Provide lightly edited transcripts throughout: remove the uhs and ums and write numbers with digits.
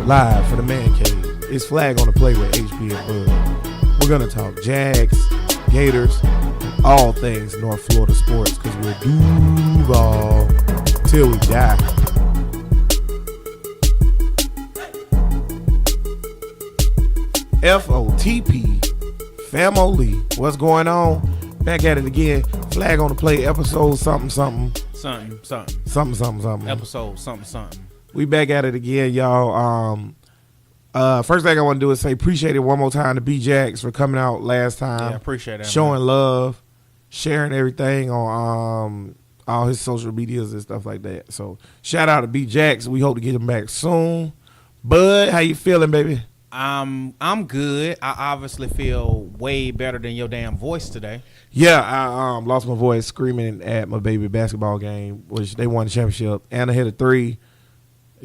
Live for the Man Cave. It's Flag on the Play with HP and Bud. We're going to talk Jags, Gators, and all things North Florida sports because we're Duval till we die. FOTP, family. What's going on? Back at it again. Flag on the Play, episode something. Episode something. We back at it again, y'all. First thing I want to do is say appreciate it one more time to B-Jax for coming out last time. Yeah, appreciate it. Showing love, sharing everything on all his social medias and stuff like that. So shout out to B-Jax. We hope to get him back soon. Bud, how you feeling, baby? I'm good. I obviously feel way better than your damn voice today. Yeah, I lost my voice screaming at my baby basketball game, which they won the championship. Anna hit a 3.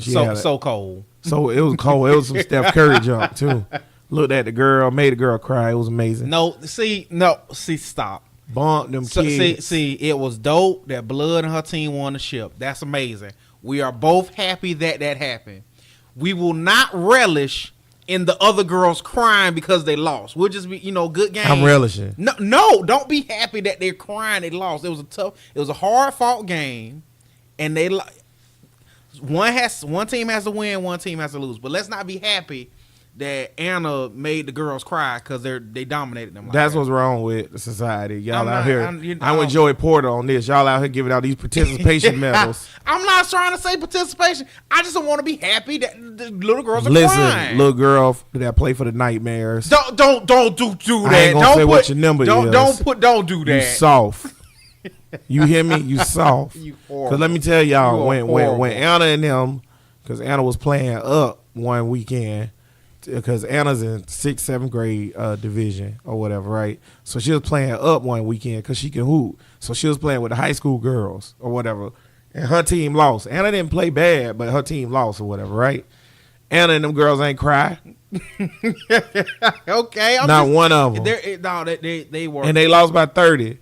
So cold. So it was cold. It was some Steph Curry jump too. Looked at the girl, made the girl cry. It was amazing. Stop. Bumped them kids. See, it was dope that Blood and her team won the ship. That's amazing. We are both happy that happened. We will not relish in the other girls crying because they lost. We'll just be, good game. I'm relishing. No, don't be happy that they're crying they lost. It was a hard fought game, and one team has to win, one team has to lose. But let's not be happy that Anna made the girls cry because they dominated them. That's what's wrong with the society. Y'all out here. I'm with Joey Porter on this. Y'all out here giving out these participation medals. I'm not trying to say participation. I just don't want to be happy that the little girls are crying. Listen, little girl that play for the Nightmares. Don't do that. I ain't gonna say what your number is. Don't do that. You soft. You hear me? You soft. Because let me tell y'all, when Anna and them, because Anna was playing up one weekend, because Anna's in 6th, 7th grade division or whatever, right? So she was playing up one weekend because she can hoop. So she was playing with the high school girls or whatever, and her team lost. Anna didn't play bad, but her team lost or whatever, right? Anna and them girls ain't cry. Okay. Not one of them. They were. And they lost by 30.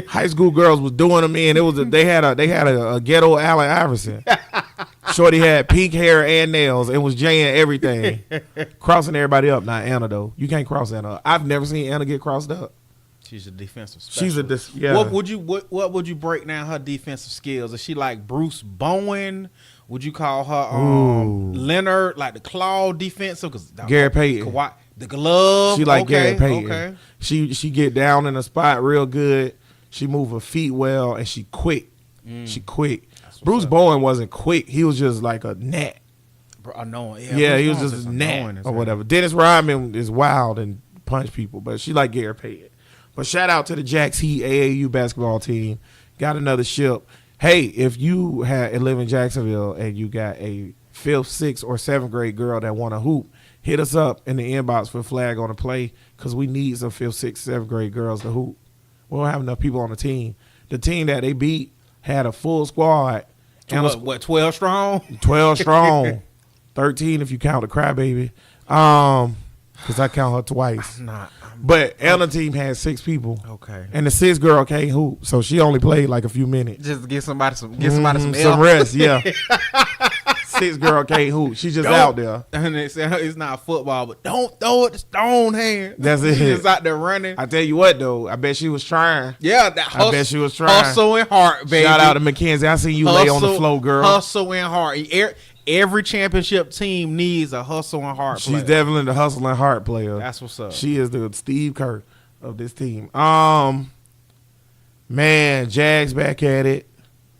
High school girls was doing them in. They had a ghetto Allen Iverson. Shorty had pink hair and nails and was jaying everything, crossing everybody up. Not Anna though. You can't cross Anna up. I've never seen Anna get crossed up. She's a defensive specialist. What would you break down her defensive skills? Is she like Bruce Bowen? Would you call her Leonard, like the claw defensive? Because Gary Payton. The glove. She like Gary Payton. Okay. She get down in a spot real good. She move her feet well, and she quick. She quick. Bruce Bowen wasn't quick. He was just like a gnat. Yeah, he was just a gnat or whatever. Dennis Rodman is wild and punch people, but she like Gary Payton. But shout out to the Jacks Heat AAU basketball team. Got another ship. Hey, if you live in Jacksonville and you got a 5th, 6th, or 7th grade girl that want to hoop, hit us up in the inbox for Flag on the Play because we need some 5th, 6th, 7th grade girls to hoop. We don't have enough people on the team. The team that they beat had a full squad. 12 strong? 12 strong. 13 if you count the crybaby. Because I count her twice. But Anna's team had 6 people. Okay. And the 6th girl can't hoop, so she only played like a few minutes. Just to get somebody some rest, yeah. 6th girl can't hoop. She's just out there. And it's not football, but don't throw it to stone hand. That's it. She's just out there running. I tell you what, though. I bet she was trying. Yeah. I bet she was trying. Hustle and heart, baby. Shout out to Mackenzie. I seen you lay on the floor, girl. Hustle and heart. Every championship team needs a hustle and heart player. She's definitely the hustle and heart player. That's what's up. She is the Steve Kerr of this team. Man, Jags back at it.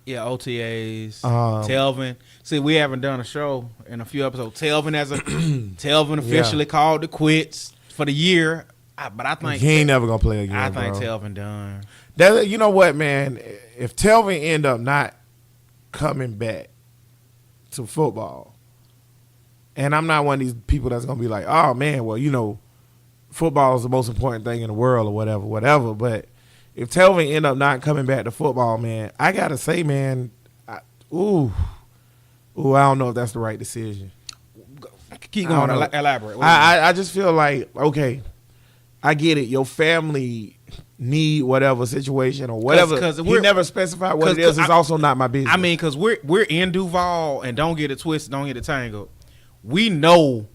Yeah, OTAs. Telvin. See, we haven't done a show in a few episodes. Telvin officially called the quits for the year. But I think he ain't never gonna play again. I think Telvin done. You know what, man? If Telvin end up not coming back to football, and I'm not one of these people that's gonna be like, oh man, well, football is the most important thing in the world or whatever. But if Telvin end up not coming back to football, man, I gotta say, man, I don't know if that's the right decision. Keep going. Elaborate. I just feel like, okay, I get it. Your family need whatever situation or whatever. Cause he never specified what it is. It's also not my business. I mean, because we're in Duval, and don't get it twisted, don't get it tangled. we know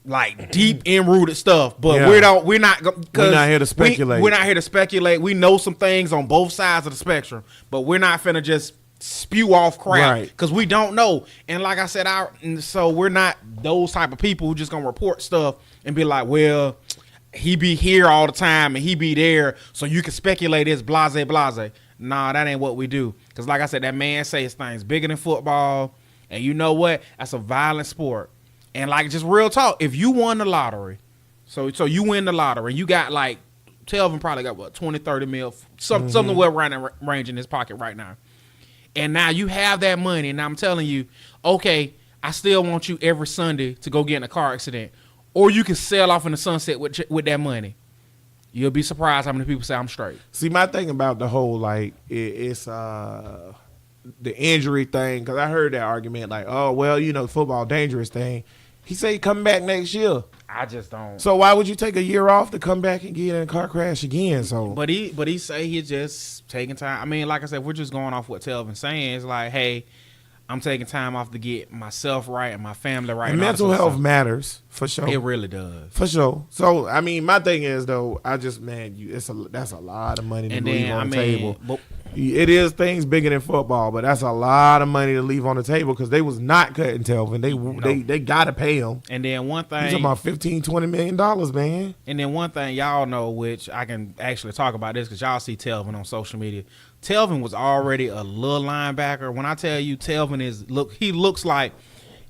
like deep in-rooted stuff, but we're not here to speculate. We're not here to speculate. We know some things on both sides of the spectrum, but we're not finna just spew off crap because we don't know. And like I said, so we're not those type of people who just gonna report stuff and be like, well, he be here all the time and he be there, so you can speculate it's blase. Nah, that ain't what we do. Because like I said, that man says things bigger than football, and you know what? That's a violent sport. And like just real talk, if you won the lottery, so you win the lottery, you got like Telvin probably got what 20, 30 mil, something well around that range in his pocket right now. And now you have that money, and I'm telling you, okay, I still want you every Sunday to go get in a car accident, or you can sail off in the sunset with that money. You'll be surprised how many people say I'm straight. See, my thing about the whole like it's the injury thing, because I heard that argument like, oh well, you know, football dangerous thing. He said he coming back next year. I just don't. So why would you take a year off to come back and get in a car crash again? So, but he say he's just taking time. I mean, like I said, we're just going off what Telvin's saying. It's like, hey, I'm taking time off to get myself right and my family right. And mental health matters for sure. It really does for sure. So I mean, my thing is though, I just that's a lot of money to leave on the table. It is things bigger than football, but that's a lot of money to leave on the table because they was not cutting Telvin. They got to pay him. And then one thing, you're talking about $15-20 million, man. And then one thing y'all know, which I can actually talk about this because y'all see Telvin on social media. Telvin was already a little linebacker. When I tell you Telvin he looks like,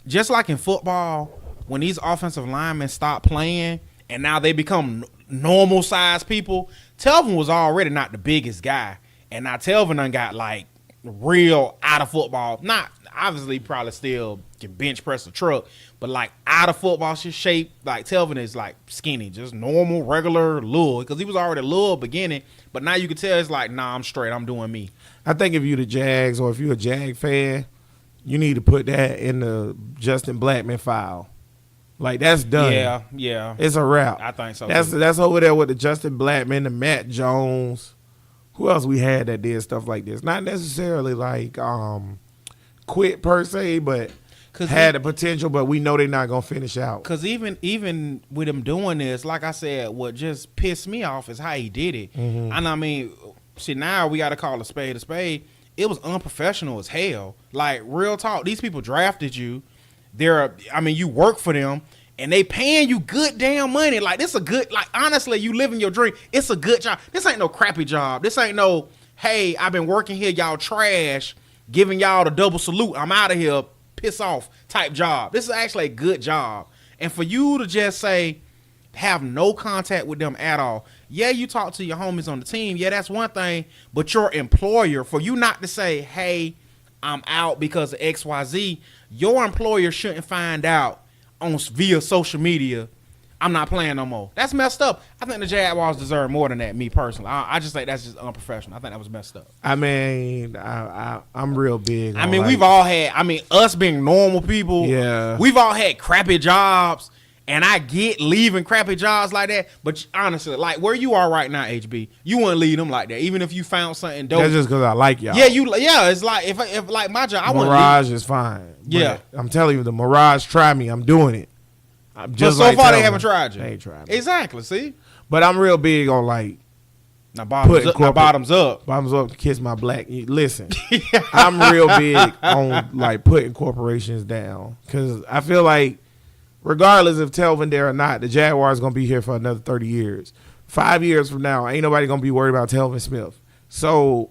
just like in football, when these offensive linemen stop playing and now they become normal sized people, Telvin was already not the biggest guy. And now Telvin done got like real out of football. Not obviously probably still can bench press a truck, but like out of football shape. Like Telvin is like skinny, just normal, regular little. Because he was already little beginning, but now you can tell it's like, nah, I'm straight. I'm doing me. I think if you the Jags or if you're a Jag fan, you need to put that in the Justin Blackman file. Like that's done. Yeah. It's a wrap. I think so. That's over there with the Justin Blackman, the Matt Jones. Who else we had that did stuff like this? Not necessarily like quit per se, but had the potential, but we know they're not going to finish out. Because even with him doing this, like I said, what just pissed me off is how he did it. Mm-hmm. And I mean, see, now we got to call a spade a spade. It was unprofessional as hell. Like, real talk, these people drafted you. You work for them. And they paying you good damn money. Like, this a good, like, honestly, you living your dream. It's a good job. This ain't no crappy job. This ain't no, hey, I've been working here, y'all trash, giving y'all the double salute. I'm out of here, piss off type job. This is actually a good job. And for you to just say, have no contact with them at all. Yeah, you talk to your homies on the team. Yeah, that's one thing. But your employer, for you not to say, hey, I'm out because of XYZ, your employer shouldn't find out via social media, I'm not playing no more. That's messed up. I think the Jaguars deserve more than that, me personally. I just think that's just unprofessional. I think that was messed up. I mean, I'm real big. I mean, we've all had, us being normal people, we've all had crappy jobs, and I get leaving crappy jobs like that, but honestly, like where you are right now, HB, you wouldn't leave them like that, even if you found something dope. That's just because I like y'all. It's like, if like my job, I wouldn't leave. Mirage is fine. Yeah. I'm telling you, the Mirage tried me. I'm doing it. But so far, they haven't tried you. They ain't tried me. Exactly, see? But I'm real big on like, Now bottoms up. Bottoms up, kiss my black. Listen, I'm real big on like putting corporations down because I feel like regardless if Telvin there or not, the Jaguars going to be here for another 30 years. 5 years from now, ain't nobody going to be worried about Telvin Smith. So,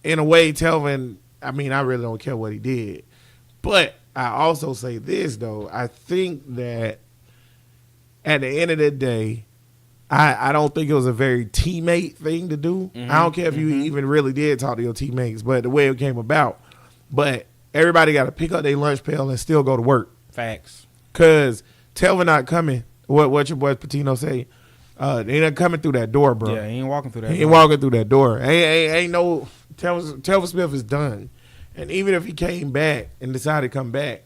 in a way, Telvin, I mean, I really don't care what he did. But I also say this, though. I think that at the end of the day, I don't think it was a very teammate thing to do. Mm-hmm. I don't care if you even really did talk to your teammates, but the way it came about. But everybody got to pick up their lunch pail and still go to work. Facts. Because Telvin not coming. What your boy Patino say? They not coming through that door, bro. Yeah, he ain't walking through that door. He ain't walking through that door. Ain't no Telvin Smith is done. And even if he came back and decided to come back,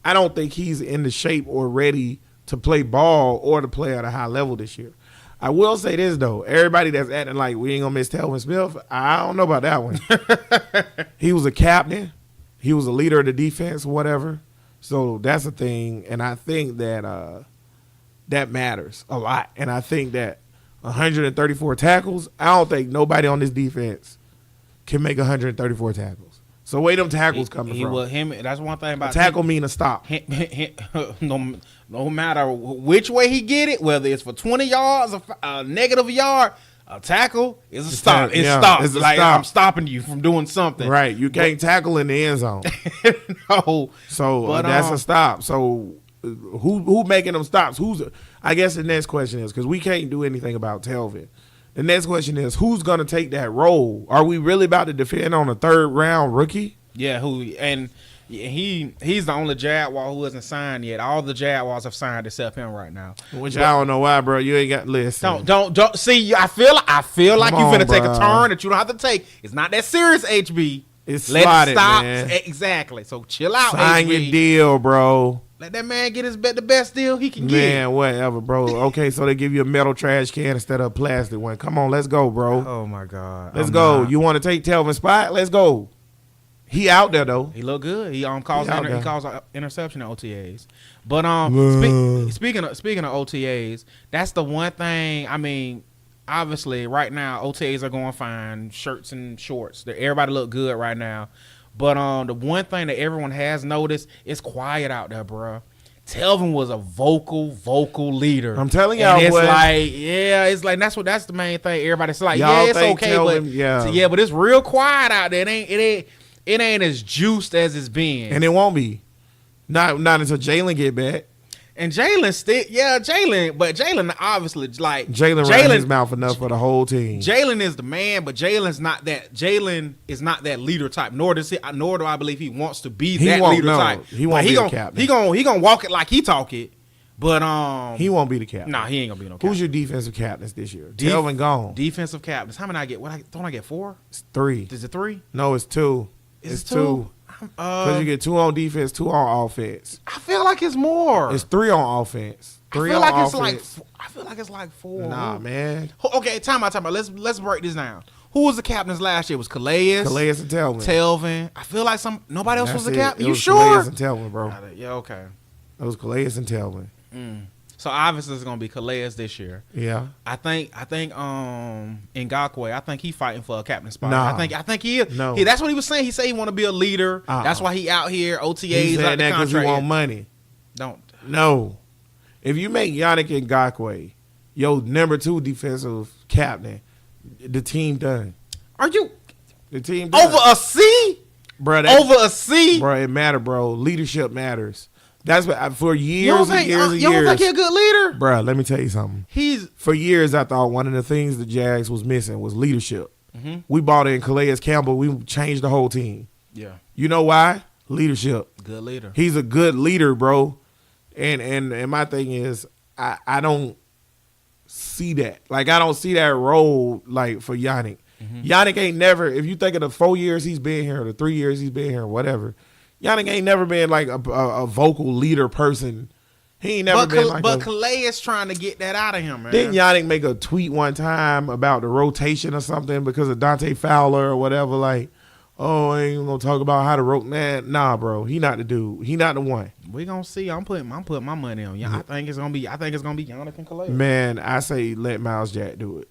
I don't think he's in the shape or ready to play ball or to play at a high level this year. I will say this, though. Everybody that's acting like we ain't going to miss Telvin Smith, I don't know about that one. He was a captain. He was a leader of the defense, whatever. So that's a thing, and I think that that matters a lot. And I think that 134 tackles, I don't think nobody on this defense can make 134 tackles. So where them tackles coming from? That's one thing about a tackle mean a stop. No matter which way he get it, whether it's for 20 yards or a negative yard, a tackle is a stop. It's stop. It's like stop. I'm stopping you from doing something. Right. You can't tackle in the end zone. No. So that's a stop. So who making them stops? I guess the next question is, because we can't do anything about Telvin. The next question is, who's going to take that role? Are we really about to defend on a third-round rookie? Yeah, he's the only Jaguar who hasn't signed yet. All the Jaguars have signed except him right now. Which I don't know why, bro. You ain't got listen. Don't see. I feel like you finna take a turn that you don't have to take. It's not that serious, HB. It's slotted, stop. Man. Exactly. So chill out, Sign HB. your deal, bro. Let that man get the best deal he can get. Man, whatever, bro. Okay, so they give you a metal trash can instead of a plastic one. Come on, let's go, bro. Oh, my God. Let's go. You want to take Telvin's spot? Let's go. He out there, though. He look good. He calls interception at OTAs. But speaking of OTAs, that's the one thing. I mean, obviously, right now, OTAs are going fine. Shirts and shorts. Everybody look good right now. But the one thing that everyone has noticed is quiet out there, bro. Telvin was a vocal leader. I'm telling y'all, it's like that's the main thing. Everybody's like, y'all it's okay, Telvin, but it's real quiet out there. It ain't as juiced as it's been, and it won't be. Not until Jalen get back. And Jalen, but Jalen obviously Jalen ran his mouth enough for the whole team. Jalen is the man, but Jalen is not that leader type. Nor do I believe he wants to be that leader type. He won't be the captain. He gonna walk it like he talk it, but he won't be the captain. Nah, he ain't gonna be no captain. Who's your defensive captains this year? Telvin gone. Defensive captains. How many I get? Don't I get 4? It's 3. Is it 3? No, it's 2. It's 2. Because you get 2 on defense, 2 on offense. I feel like it's more. It's 3 on offense. I feel like it's like 4. Nah, man. Okay, time out. Let's break this down. Who was the captains last year? It was Calais and Telvin. I feel like nobody else was the captain. You sure? Calais and Telvin, bro. Yeah, okay. It was Calais and Telvin. So obviously it's gonna be Calais this year. Yeah. I think Ngakoue, I think he fighting for a captain spot. Nah. I think he is. No. That's what he was saying. He said he want to be a leader. That's why he out here OTAs. He said that because he want money. No. If you make Yannick Ngakoue your number 2 defensive captain, the team done. The team done. Over a C? Bro, over a C? Bro, it matter, bro. Leadership matters. That's what for years and years and years. You don't think he's a good leader? Bro, let me tell you something. For years I thought one of the things the Jags was missing was leadership. Mm-hmm. We bought in Calais Campbell. We changed the whole team. Yeah. You know why? Leadership. Good leader. He's a good leader, bro. And my thing is I don't see that. Like I don't see that role like for Yannick. Mm-hmm. Yannick ain't never, if you think of the 4 years he's been here or the 3 years he's been here or whatever, Yannick ain't never been like a vocal leader person. He ain't never been like But Calais is trying to get that out of him, man. Didn't Yannick make a tweet one time about the rotation or something because of Dante Fowler or whatever? Like, oh, I ain't even gonna talk about how to rotate. Man, nah, bro. He not the dude. He not the one. We gonna see. I'm putting my money on. I think it's gonna be Yannick and Calais. Man, I say let Miles Jack do it.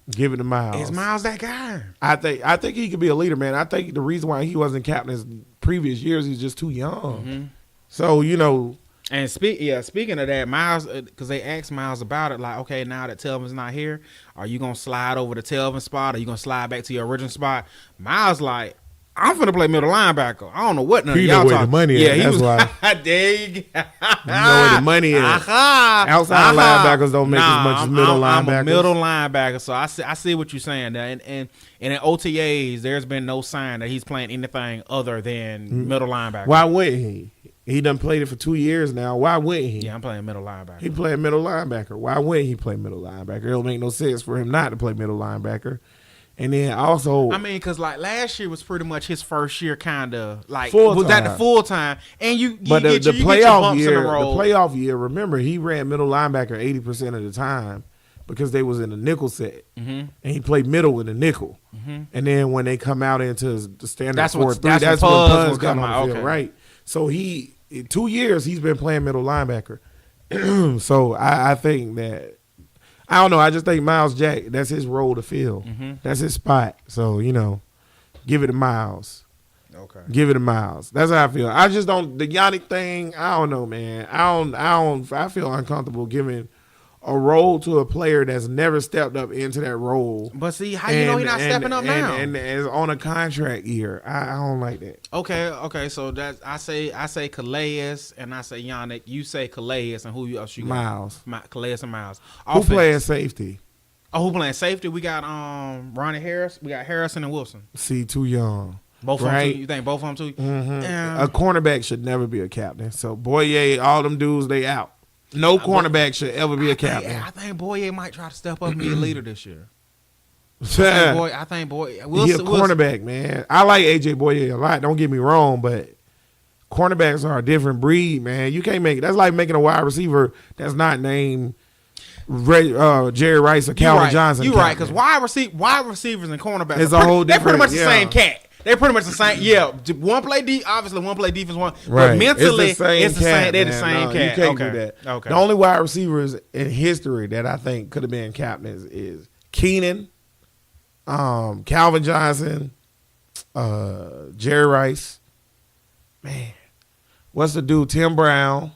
Give it to Miles. Is Miles that guy? I think he could be a leader, man. I think the reason why he wasn't captain his previous years, he's just too young. Mm-hmm. So, you know. And speaking of that, Miles, because they asked Miles about it, like, okay, now that Telvin's not here, are you going to slide over to Telvin spot? Or are you going to slide back to your original spot? Miles like, I'm finna play middle linebacker. I don't know what none of y'all talking. The money is. That's why. There you go. You know where the money is. Outside linebackers don't make as much as middle linebackers. I'm a middle linebacker, so I see what you're saying there. And in OTAs, there's been no sign that he's playing anything other than middle linebacker. Why wouldn't he? He done played it for 2 years now. Why wouldn't he? Yeah, I'm playing middle linebacker. He playing middle linebacker. Why wouldn't he play middle linebacker? It don't make no sense for him not to play middle linebacker. And then also, I mean, because like last year was pretty much his first year, kind of like full-time. Was that the full time? And the playoff year. Remember, he ran middle linebacker 80% of the time because they was in the nickel set, and he played middle in the nickel. Mm-hmm. And then when they come out into the standard 4-3, that's when Puz got on the field, right? So he in 2 years he's been playing middle linebacker. So I think that I don't know. I just think Miles Jack, that's his role to fill. Mm-hmm. That's his spot. So give it to Miles. Okay. Give it to Miles. That's how I feel. I just don't the Yannick thing. I don't know, man. I feel uncomfortable giving a role to a player that's never stepped up into that role. But see, how you know he's not stepping up now? And is on a contract year. I don't like that. Okay. So that I say Calais and I say Yannick. You say Calais and who else you got? Miles. Calais and Miles. Who playing safety? Oh, who playing safety? We got Ronnie Harris. We got Harrison and Wilson. See, too young. Both of them too? You think both of them too? Mm-hmm. A cornerback should never be a captain. So Boye, all them dudes, they out. No cornerback should ever be a captain. I think Boye might try to step up and be a leader this year. I think Boye. He's a cornerback, man. I like AJ Boye a lot. Don't get me wrong, but cornerbacks are a different breed, man. You can't make it. That's like making a wide receiver that's not named Jerry Rice or Calvin Johnson. You're right, because wide receivers and cornerbacks it's a whole different. They're pretty much the same cat. They're pretty much the same. Yeah, one play defense, one. Right. But mentally, it's the same. They're the same cat. You can't do that. Okay. The only wide receivers in history that I think could have been captains is Keenan, Calvin Johnson, Jerry Rice. Man, what's the dude? Tim Brown,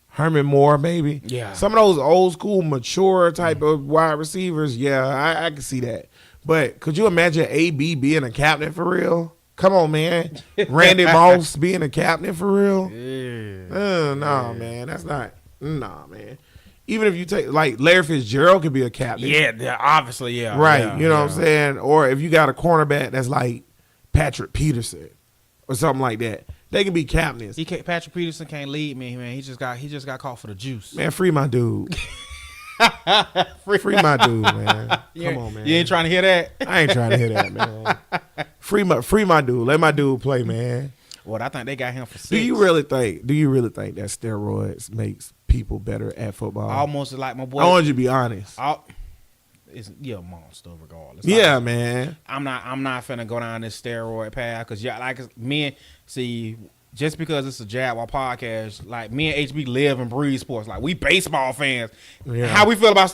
Herman Moore, maybe. Yeah. Some of those old school, mature type of wide receivers. Yeah, I can see that. But could you imagine AB being a captain for real? Come on, man. Randy Moss being a captain for real? Yeah. No, man. That's not. Nah, man. Even if you take, like, Larry Fitzgerald could be a captain. Yeah, obviously, yeah. Right. Yeah, you know what I'm saying? Or if you got a cornerback that's like Patrick Peterson or something like that, they can be captains. Patrick Peterson can't lead me, man. He just got caught for the juice. Man, free my dude. Free my dude, man. Come on, man. You ain't trying to hear that? I ain't trying to hear that, man. Free my dude. Let my dude play, man. Well, I think they got him for 6. Do you really think that steroids makes people better at football? Almost like my boy. I want you to be honest. You're a monster regardless. Yeah, man. I'm not finna go down this steroid path because just because it's a Jaguar podcast, like me and HB live and breathe sports. Like we baseball fans. Yeah. How we feel about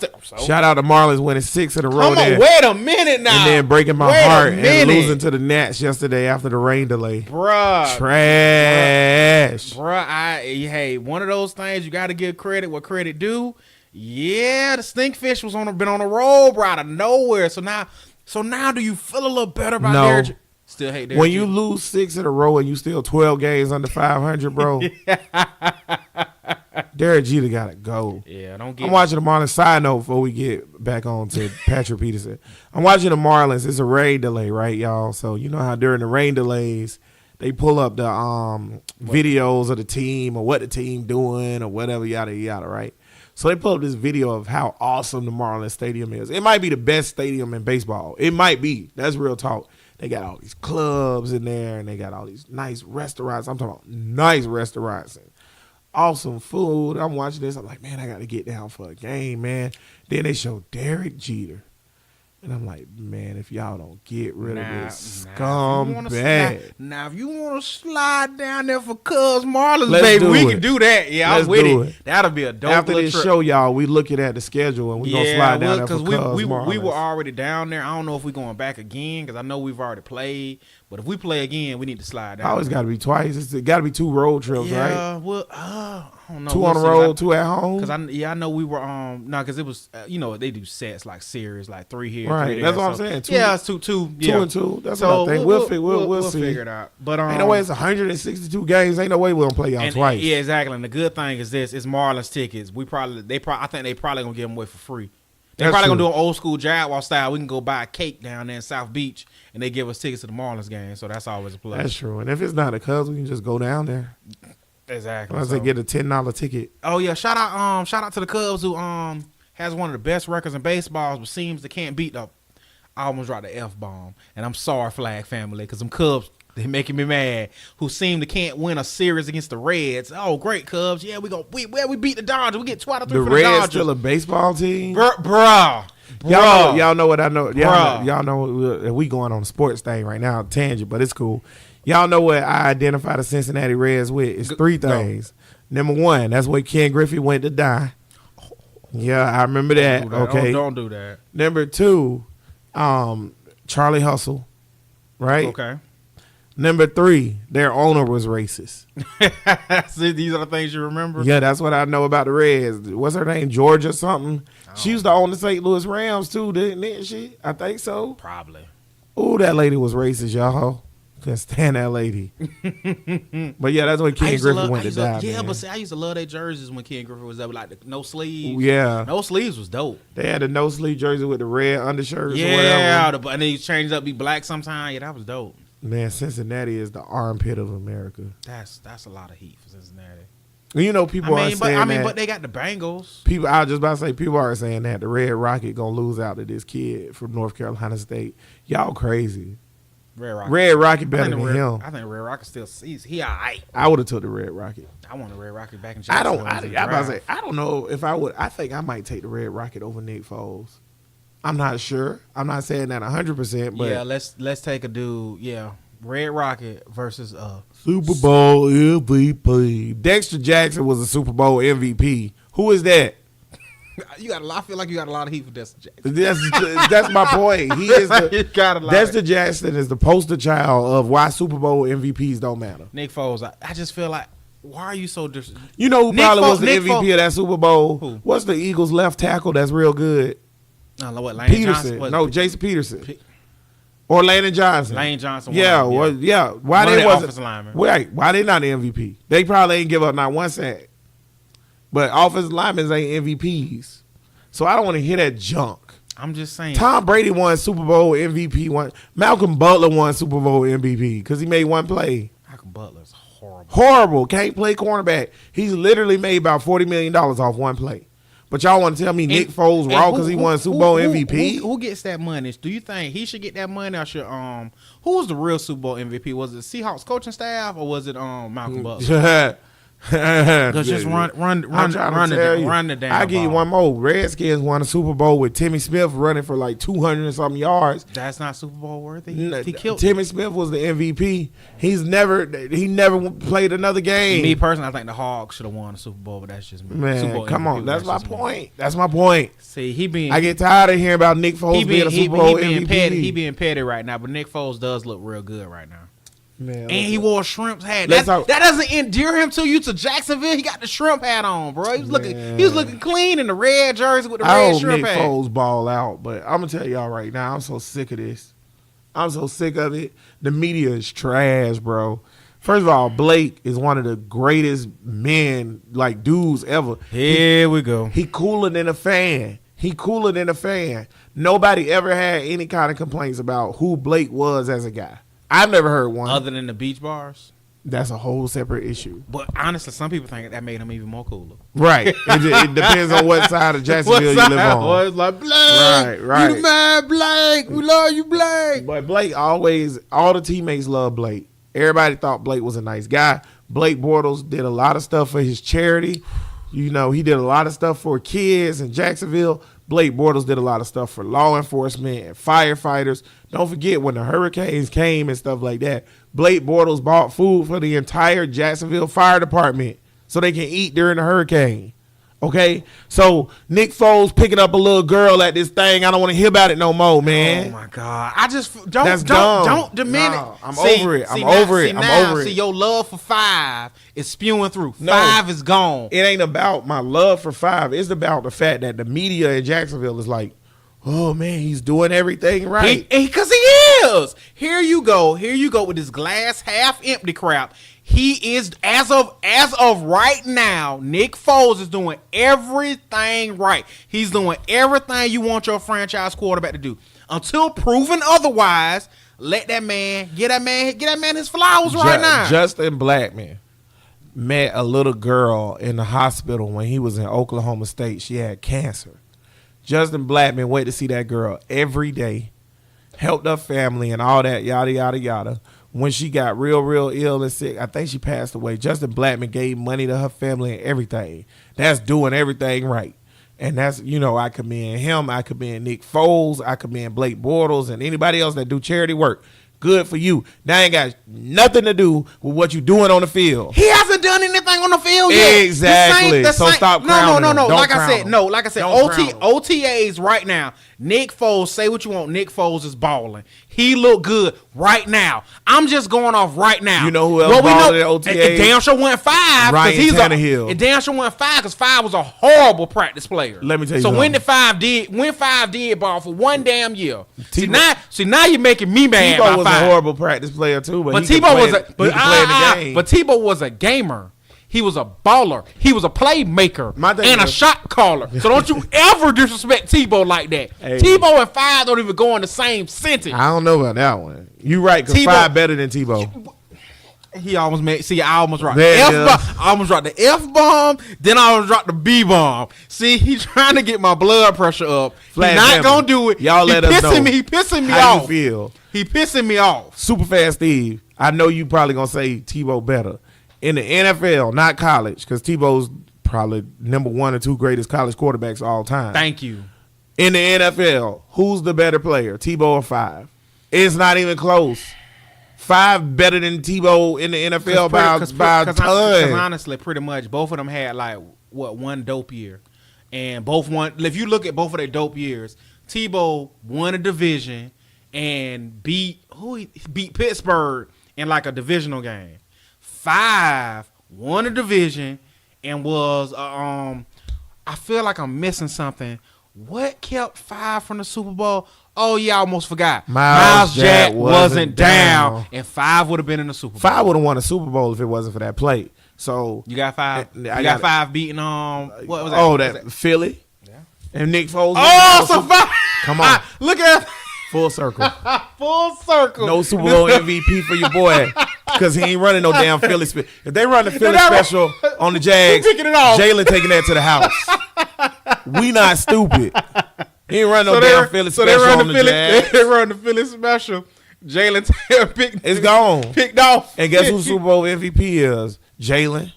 Shout out to Marlins winning 6 in a row. Come on, wait a minute now. And then breaking my heart and losing to the Nats yesterday after the rain delay. Bruh. Trash. Bruh, one of those things you got to give credit where credit due. Yeah, the stinkfish been on a roll, bro, out of nowhere. So now do you feel a little better about Derek? Still hate Derek when you lose 6 in a row and you still 12 games under 500, bro. Derek Jeter gotta go. Yeah, I'm watching the Marlins. Side note before we get back on to Patrick Peterson. I'm watching the Marlins. It's a rain delay, right, y'all? So you know how during the rain delays they pull up the videos of the team or what the team doing or whatever, yada yada, right? So they pull up this video of how awesome the Marlins Stadium is. It might be the best stadium in baseball. It might be. That's real talk. They got all these clubs in there, and they got all these nice restaurants. I'm talking about nice restaurants and awesome food. I'm watching this. I'm like, man, I got to get down for a game, man. Then they show Derek Jeter. And I'm like, man, if y'all don't get rid of this scumbag. Now, if you want to slide down there for Cubs Marlins, baby, we can do that. Yeah, I'm with it. That'll be a dope After this trip. show, y'all, we looking at the schedule, and we going to slide down there for Cubs Marlins. We were already down there. I don't know if we're going back again because I know we've already played. But if we play again, we need to slide down. Always got to be twice. It's got to be 2 road trips, right? Yeah, well, I don't know. 2 on the road, 2 at home. Because I know we were because it was they do sets like series like 3 here, right? 3 there. That's what I'm saying. 2, yeah, it's 2. 2 and 2. That's what I think. We'll see. Figure it out. But ain't no way it's 162 games. Ain't no way we're gonna play y'all twice. Yeah, exactly. And the good thing is this: it's Marlins tickets. I think they probably gonna give them away for free. They're probably gonna do an old school Jaguar style. We can go buy a cake down there in South Beach, and they give us tickets to the Marlins game. So that's always a plus. That's true. And if it's not a Cubs, we can just go down there. Exactly. Unless they get a $10 ticket. Oh yeah, shout out to the Cubs who has one of the best records in baseball, but seems they can't beat the. I almost dropped the F-bomb, and I'm sorry, Flag family, because them Cubs. They're making me mad. Who seem to can't win a series against the Reds? Oh, great Cubs! Yeah, we beat the Dodgers. We get 2 out of 3 for the Dodgers. The Reds still a baseball team, bruh. Y'all know what I know. Y'all know we going on a sports thing right now, tangent, but it's cool. Y'all know what I identify the Cincinnati Reds with? It's three things. Number one, that's where Ken Griffey went to die. Yeah, I remember that. Okay. Don't do that. Number two, Charlie Hustle, right? Okay. Number three, their owner was racist. See, these are the things you remember? Yeah, that's what I know about the Reds. What's her name? Georgia something? She used to own the St. Louis Rams too, didn't she? I think so. Probably. Ooh, that lady was racist, y'all. Couldn't stand that lady. But yeah, that's when Ken Griffey went to die. Yeah, man. but see, I used to love their jerseys when Ken Griffey was there with like the no sleeves. Yeah. No sleeves was dope. They had the no sleeve jersey with the red undershirts or Yeah, whatever. and then you changed up, be black sometime. Yeah, that was dope. Man, Cincinnati is the armpit of America. That's a lot of heat for Cincinnati. You know, people are saying that. But they got the Bengals. People, I was just about to say, people are saying that the Red Rocket gonna lose out to this kid from North Carolina State. Y'all crazy. Red Rocket better than him. I think Red Rocket still sees. He all right. I would have took the Red Rocket. I want the Red Rocket back in I Jacksonville. don't know if I would. I think I might take the Red Rocket over Nick Foles. I'm not sure. I'm not saying that 100%, but yeah, let's take a dude. Yeah, Red Rocket versus Super Bowl MVP. Dexter Jackson was a Super Bowl MVP. Who is that? You got a lot. I feel like you got a lot of heat for Dexter Jackson. That's my point. He is You got a lot. Dexter Jackson is the poster child of why Super Bowl MVPs don't matter. Nick Foles. I just feel like, why are you so You know who probably was the Nick MVP of that Super Bowl? Who? What's the Eagles' left tackle that's real good? I don't know what Lane Peterson. Johnson. Jason Peterson. Or Landon Johnson. Lane Johnson. Yeah, yeah. Why they wasn't? Offensive lineman. Why they not the MVP? They probably ain't give up not one sack. But offensive linemen ain't MVPs. So I don't want to hear that junk. I'm just saying. Tom Brady won Super Bowl MVP. Malcolm Butler won Super Bowl MVP because he made one play. Malcolm Butler's horrible. Horrible. Can't play cornerback. He's literally made about $40 million off one play. But y'all want to tell me Nick Foles raw because he won Super Bowl MVP? Who gets that money? Do you think he should get that money or should who was the real Super Bowl MVP? Was it Seahawks coaching staff or was it Malcolm Butler? Because just run the damn I give you one more. Redskins won a Super Bowl with Timmy Smith running for like 200 and something yards. That's not Super Bowl worthy. He killed Timmy Smith was the MVP. He never played another game. Me personally, I think the Hogs should have won the Super Bowl, but that's just me. Man, come on. That's my point. That's my point. See, I get tired of hearing about Nick Foles being a Super Bowl MVP. He being petty right now, but Nick Foles does look real good right now. Man, and he wore a shrimp's hat. That doesn't endear him to Jacksonville. He got the shrimp hat on, bro. He was looking clean in the red jersey with the red shrimp hat. I hope Nick Foles ball out, but I'm gonna tell y'all right now, I'm so sick of this. I'm so sick of it. The media is trash, bro. First of all, Blake is one of the greatest men, like dudes ever. Here we go. He cooler than a fan. Nobody ever had any kind of complaints about who Blake was as a guy. I've never heard one. Other than the beach bars? That's a whole separate issue. But honestly, some people think that made him even more cooler. Right. It depends on what side of Jacksonville you live on. Oh, it's like, Blake, right. You the man, Blake. We love you, Blake. But Blake all the teammates love Blake. Everybody thought Blake was a nice guy. Blake Bortles did a lot of stuff for his charity. You know, he did a lot of stuff for kids in Jacksonville. Blake Bortles did a lot of stuff for law enforcement and firefighters. Don't forget when the hurricanes came and stuff like that, Blake Bortles bought food for the entire Jacksonville Fire Department so they can eat during the hurricane. Okay? So Nick Foles picking up a little girl at this thing, I don't want to hear about it no more, man. Oh my God. I just don't diminish. Nah, I'm over it. See, your love for Five is spewing through. Five is gone. It ain't about my love for Five. It's about the fact that the media in Jacksonville is like, oh man, he's doing everything right. Because he is. Here you go with this glass half empty crap. He is, as of right now, Nick Foles is doing everything right. He's doing everything you want your franchise quarterback to do. Until proven otherwise, get that man his flowers right now. Justin Blackmon met a little girl in the hospital when he was in Oklahoma State. She had cancer. Justin Blackmon went to see that girl every day, helped her family and all that, yada, yada, yada. When she got real, real ill and sick, I think she passed away. Justin Blackmon gave money to her family and everything. That's doing everything right. And that's, I commend him. I commend Nick Foles. I commend Blake Bortles and anybody else that do charity work. Good for you. That ain't got nothing to do with what you doing on the field. He hasn't done anything on the field yet. Exactly. So stop crowning him. Like I said, OTAs right now. Nick Foles, say what you want. Nick Foles is balling. He look good right now. I'm just going off right now. You know who else balled at OTA? It damn sure went 5. Ryan Tannehill. It damn sure went 5 because 5 was a horrible practice player. Let me tell you something. So when 5 did ball for one damn year. See now you're making me mad. Tebow was a horrible practice player too, but Tebow was a gamer. He was a baller. He was a playmaker and a shot caller. So don't you ever disrespect Tebow like that. Hey. Tebow and 5 don't even go in the same sentence. I don't know about that one. You right, because 5 better than Tebow. He almost made. See, I almost dropped the F-bomb. I almost dropped the F-bomb. Then I almost dropped the B-bomb. See, he's trying to get my blood pressure up. He's not going to do it. Y'all let us know. He pissing me How off. You feel? He pissing me off. Superfast Steve, I know you probably going to say Tebow better. In the NFL, not college, because Tebow's probably number 1 or 2 greatest college quarterbacks of all time. Thank you. In the NFL, who's the better player, Tebow or 5? It's not even close. 5 better than Tebow in the NFL by a ton. Because honestly, pretty much both of them had one dope year, and both won. If you look at both of their dope years, Tebow won a division and beat Pittsburgh in a divisional game. 5 won a division and was I feel like I'm missing something. What kept 5 from the Super Bowl? Oh yeah, I almost forgot. Miles Jack wasn't down, and 5 would have been in the Super Bowl. 5 would have won a Super Bowl if it wasn't for that play. So you got 5. You got 5 beating what was that? Oh, that Philly. Yeah. And Nick Foles. Oh, so 5. Come on, look at full circle. Full circle. No Super Bowl MVP for your boy. Because he ain't running no damn Philly special. If they run the Philly special on the Jags, Jalen taking that to the house. We not stupid. He ain't running no damn Philly special on the Jags. They run the Philly special. Jalen it's gone. Picked off. And guess who Super Bowl MVP is? Jalen.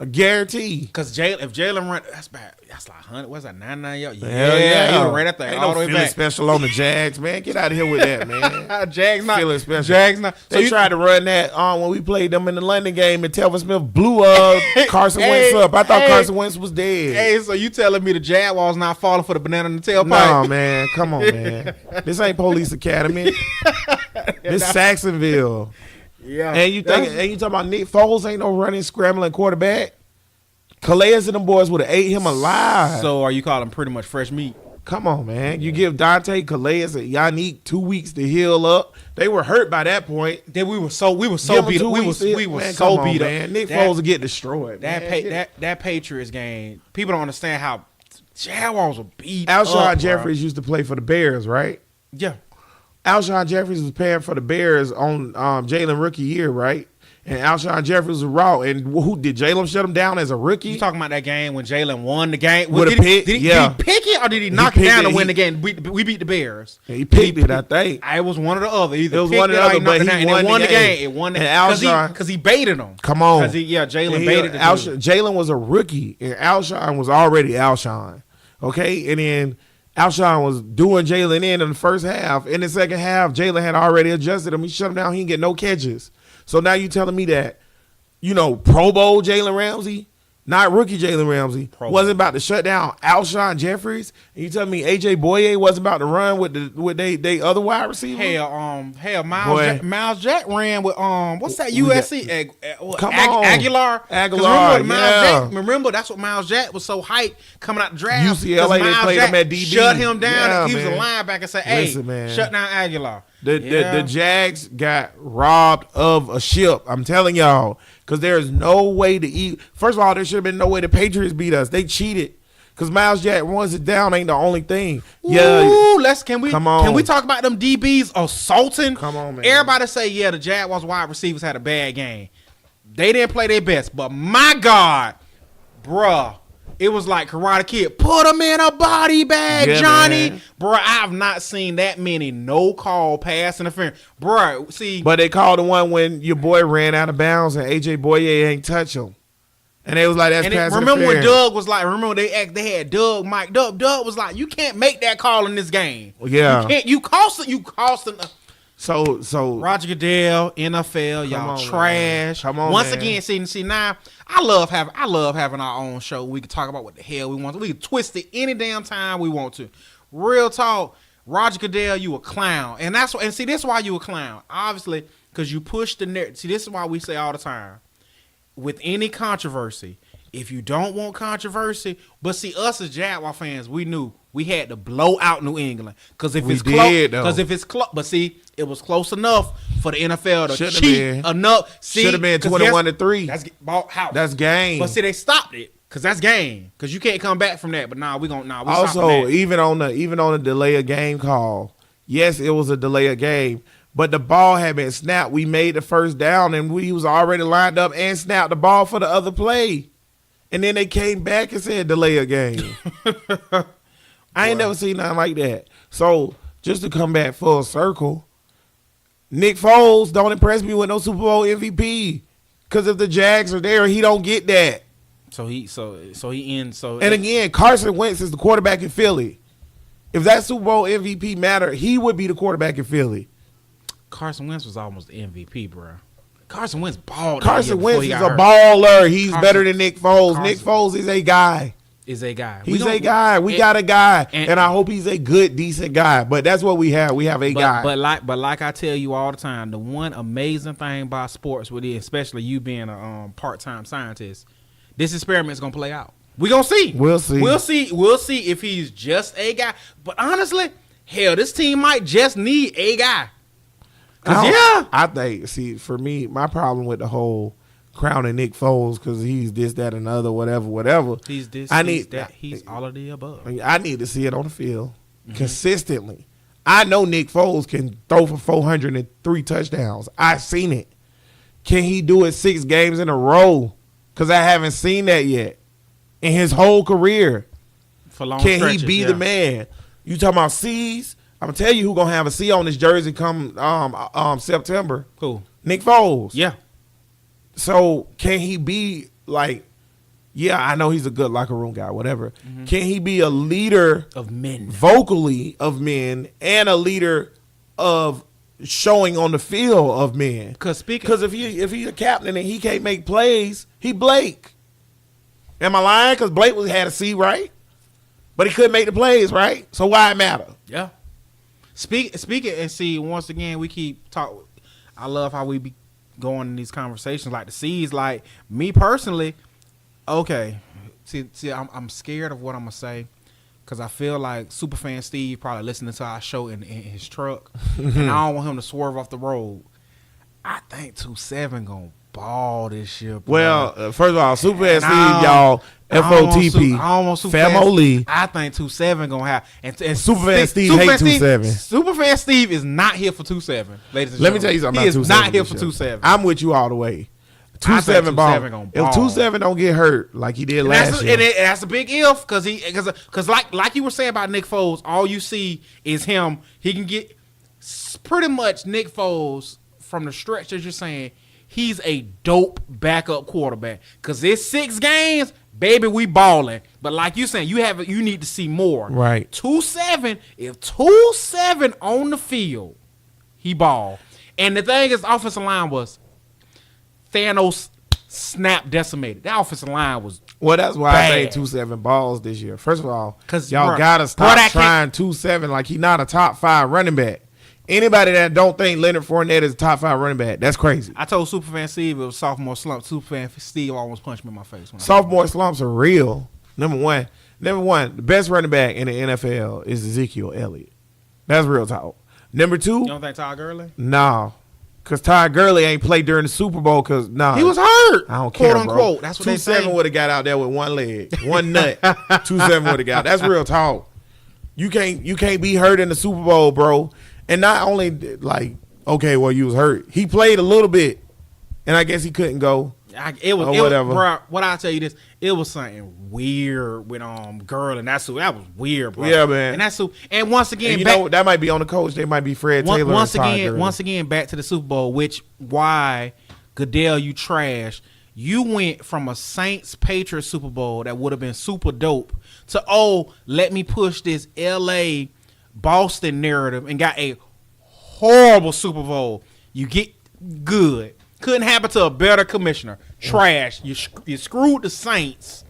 A guarantee. Because if Jalen run, that's bad. That's like 100. What's that? 99 yards. Yeah. Right at that. Ain't no Philly special on the Jags, man. Get out of here with that, man. Jags not Philly special. Jags not. They tried to run that when we played them in the London game, and Telvin Smith blew Carson Wentz up. I thought Carson Wentz was dead. Hey, so you telling me the Jaguars not falling for the banana in the tailpipe? No, man. Come on, man. This ain't Police Academy. This Saxonville. Yeah. And you talking about Nick Foles ain't no running, scrambling quarterback? Calais and them boys would have ate him alive. So are you calling pretty much fresh meat? Come on, man. You give Dante, Calais, and Yannick 2 weeks to heal up. They were hurt by that point. Then we were so beat up. We were so beat up. Nick Foles would get destroyed. That Patriots game, people don't understand how Jaguars were beat Alshon up. Jeffries used to play for the Bears, right? Yeah. Alshon Jeffries was playing for the Bears on Jalen rookie year, right? And Alshon Jeffries was raw. And who did Jalen shut him down as a rookie? You talking about that game when Jalen won the game? With a pick? Did he pick it or did he knock it down to win the game? We beat the Bears. Yeah, he picked it, I think. It was one or the other. Either it was one or the other, but he won the game. It won the game. Because he baited him. Come on. Jalen baited him. Jalen was a rookie, and Alshon was already Alshon. Okay? And then Alshon was doing Jalen in the first half. In the second half, Jalen had already adjusted him. He shut him down. He didn't get no catches. So now you telling me that, Pro Bowl Jalen Ramsey, not rookie Jalen Ramsey, wasn't about to shut down Alshon Jeffries, and you telling me AJ Boye wasn't about to run with they other wide receiver? Hell, Miles Jack ran with what's that USC? Aguilar. Remember that's what Miles Jack was so hyped coming out the draft. UCLA they played him at DB. Shut him down. He was a linebacker and said, "Hey, shut down Aguilar." The Jags got robbed of a ship. I'm telling y'all, because there is no way to eat. First of all, there should have been no way the Patriots beat us. They cheated. Because Miles Jack runs it down ain't the only thing. Can we talk about them DBs assaulting? Come on, man. Everybody say, the Jaguars wide receivers had a bad game. They didn't play their best, but my God, bruh. It was like Karate Kid. Put him in a body bag, Johnny. Man. Bro, I have not seen that many no-call pass interference. Bro, see. But they called the one when your boy ran out of bounds and AJ Boye ain't touch him. And they was like, that's pass interference. Remember when Doug was like, they had Doug mic'd up. Doug was like, you can't make that call in this game. Yeah. You costing. So Roger Goodell, NFL, y'all trash. Man. Come on, Once man. again, see now, I love having our own show. We can talk about what the hell we want to. We can twist it any damn time we want to. Real talk, Roger Goodell, you a clown, and this is why you a clown. Obviously, because you push the narrative. See, this is why we say all the time, with any controversy, if you don't want controversy, but see, us as Jaguar fans, we knew we had to blow out New England because if it's close, but see, it was close enough for the NFL to cheat enough. Should have been 21-3. That's ball house. That's game. But see, they stopped it because that's game. Because you can't come back from that. But we also even on the delay of game call. Yes, it was a delay of game, but the ball had been snapped. We made the first down, and we was already lined up and snapped the ball for the other play. And then they came back and said delay a game. I ain't never seen nothing like that. So just to come back full circle, Nick Foles don't impress me with no Super Bowl MVP. Because if the Jags are there, he don't get that. And again, Carson Wentz is the quarterback in Philly. If that Super Bowl MVP mattered, he would be the quarterback in Philly. Carson Wentz was almost the MVP, bro. Carson Wentz balled. Carson Wentz is a baller. He's better than Nick Foles. Nick Foles is a guy. He's a guy. We got a guy, and I hope he's a good, decent guy. But that's what we have. We have a guy. But like I tell you all the time, the one amazing thing about sports, with it, especially you being a part-time scientist, this experiment is gonna play out. We gonna see. We'll see. We'll see if he's just a guy. But honestly, hell, this team might just need a guy. I think. See, for me, my problem with the whole crowning Nick Foles because he's this, that, and the other, whatever. He's this. He's all of the above. I need to see it on the field consistently. I know Nick Foles can throw for 403 touchdowns. I've seen it. Can he do it 6 games in a row? Because I haven't seen that yet in his whole career. For long can stretches, he be the man? You talking about C's? I'm gonna tell you who gonna have a C on his jersey come September. Who? Nick Foles. Yeah. So can he be like? Yeah, I know he's a good locker room guy. Whatever. Mm-hmm. Can he be a leader of men, vocally of men, and a leader of showing on the field of men? Because if he's a captain and he can't make plays, he Blake. Am I lying? Because Blake had a C, right? But he couldn't make the plays, right? So why it matter? Yeah. Speaking and see, once again, we keep talking. I love how we be going in these conversations like the C's. Like me personally, okay. See, I'm scared of what I'm gonna say because I feel like Superfan Steve probably listening to our show in his truck, and I don't want him to swerve off the road. I think 2-7 gonna ball this year. Bro. Well, first of all, Superfan Steve, y'all. FOTP, family. I think 2-7 gonna have. And Superfan Steve hates 2-7. Superfan Steve is not here for 2-7, ladies and gentlemen. Let me tell you something. He is not here for 2-7. I'm with you all the way. 2-7 ball. If 2-7 don't get hurt like he did last year, and that's a big if because like you were saying about Nick Foles, all you see is him. He can get pretty much Nick Foles from the stretch that you're saying. He's a dope backup quarterback because it's 6 games. Baby, we balling. But like you saying, you need to see more. Right. 2-7, if 2-7 on the field, he ball. And the thing is, the offensive line was Thanos snap decimated. That offensive line was that's why bad. I say 2-7 balls this year. First of all, because y'all gotta stop trying 2-7 like he's not a top 5 running back. Anybody that don't think Leonard Fournette is a top 5 running back, that's crazy. I told Superfan Steve it was sophomore slump. Superfan Steve almost punched me in my face. Sophomore slumps are real. Number one, the best running back in the NFL is Ezekiel Elliott. That's real talk. Number 2. You don't think Todd Gurley? No. Because Todd Gurley ain't played during the Super Bowl because, he was hurt. I don't care, quote, unquote. That's what 2-7 would have got out there with one leg, one nut. 2-7 would have got. That's real talk. You can't be hurt in the Super Bowl, bro. And not only like, okay, well, you was hurt. He played a little bit, and I guess he couldn't go. Whatever. Bro, what I tell you this, it was something weird with Gurley, and that was weird, bro. Yeah, man. And once again, and that might be on the coach. They might be Fred Taylor. Once again, back to the Super Bowl, why Goodell, you trash. You went from a Saints Patriots Super Bowl that would have been super dope to let me push this LA Boston narrative and got a horrible Super Bowl. You get good. Couldn't happen to a better commissioner. Trash. You screwed the Saints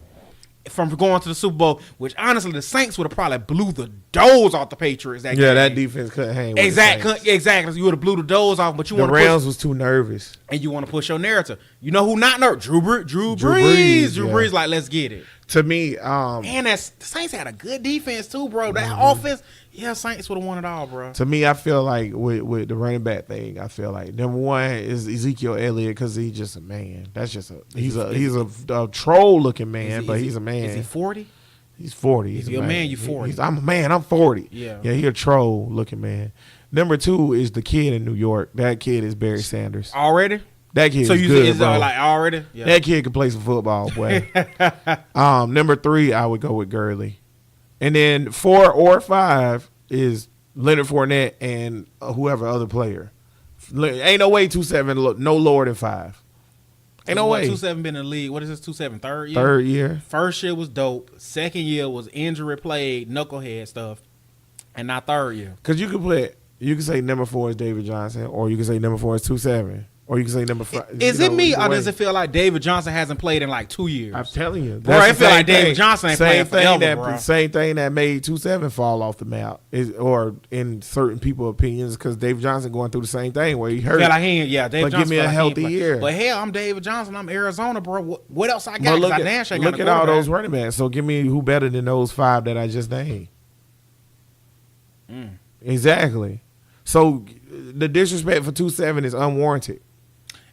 from going to the Super Bowl, which honestly the Saints would have probably blew the doors off the Patriots. That game. That defense couldn't hang with Exactly. You would have blew the doors off, but the Rams was too nervous. And you want to push your narrative. You know who not nervous? Drew Brees. Drew Brees, like, let's get it. To me, and the Saints had a good defense too, bro. That offense, Saints would have won it all, bro. To me, I feel like with the running back thing, I feel like number one is Ezekiel Elliott because he's just a man. That's just he's a troll looking man, but he's a man. Is he 40? He's 40. If you're a man, you're 40. I'm a man. I'm 40. Yeah, he's a troll looking man. Number two is the kid in New York. That kid is Barry Sanders. Already? That kid is good, bro. Like already? Yeah. That kid can play some football, boy. Number three, I would go with Gurley. And then 4 or 5 is Leonard Fournette and whoever other player. Ain't no way 2-7 no lower than 5. Ain't no way. 2-7 been in the league. What is this, 2-7, third year? Third year. First year was dope. Second year was injury plagued, knucklehead stuff. And now third year. Because you can say number 4 is David Johnson, or you can say number 4 is 2-7. Or you can say number 5. Is it me, or does it feel like David Johnson hasn't played in like 2 years? I'm telling you. Bro, I feel like David Johnson ain't playing forever, bro. Same thing that made 2-7 fall off the map, or in certain people's opinions, because David Johnson going through the same thing where he hurt. Feel like David but Johnson give me a healthy year. But hell, I'm David Johnson. I'm Arizona, bro. What else I got? Look at all those running backs. So give me who better than those 5 that I just named. Exactly. So the disrespect for 2-7 is unwarranted.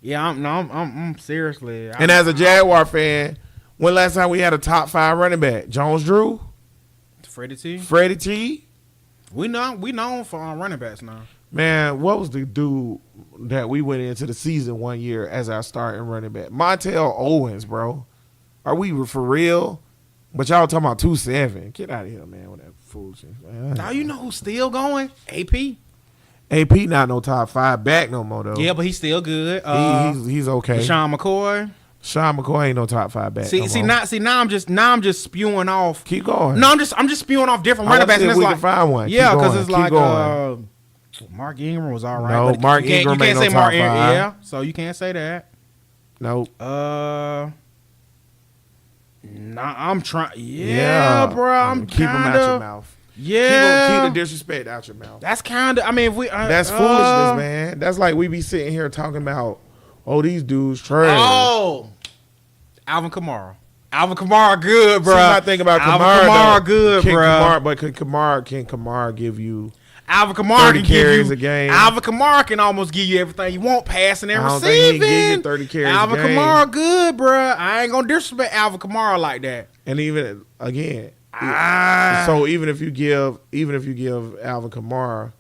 Yeah, I'm seriously. And as a Jaguar fan, when last time we had a top 5 running back? Jones Drew? Freddie T? We known for our running backs now. Man, what was the dude that we went into the season one year as our starting running back? Montel Owens, bro. Are we for real? But y'all talking about 2-7. Get out of here, man, with that foolishness, man. Now you know who's still going? AP. AP not no top 5 back no more though. Yeah, but he's still good. He's okay. Sean McCoy ain't no top 5 back. Now I'm just spewing off. Keep going. No, I'm just spewing off different running backs. And it's like, can find one. Yeah, because it's like Mark Ingram was all right. No, Mark Ingram you can't ain't say no Mark top 5. Yeah, so you can't say that. Nope. Nah, I'm trying. Yeah, bro. I'm keep them out your mouth. Yeah, keep the disrespect out your mouth. That's kind of. I mean, if we that's foolishness, man. That's like we be sitting here talking about, these dudes trash. Oh, Alvin Kamara. Alvin Kamara good, bro. So I'm not thinking about Kamara. Alvin Kamara good, bro. But can Kamara give you Alvin Kamara 30 carries a game? Alvin Kamara can almost give you everything you want, passing and receiving. Think he can give you 30 carries Alvin a game. Kamara good, bro. I ain't gonna disrespect Alvin Kamara like that. And even again, so even if you give Alvin Kamara,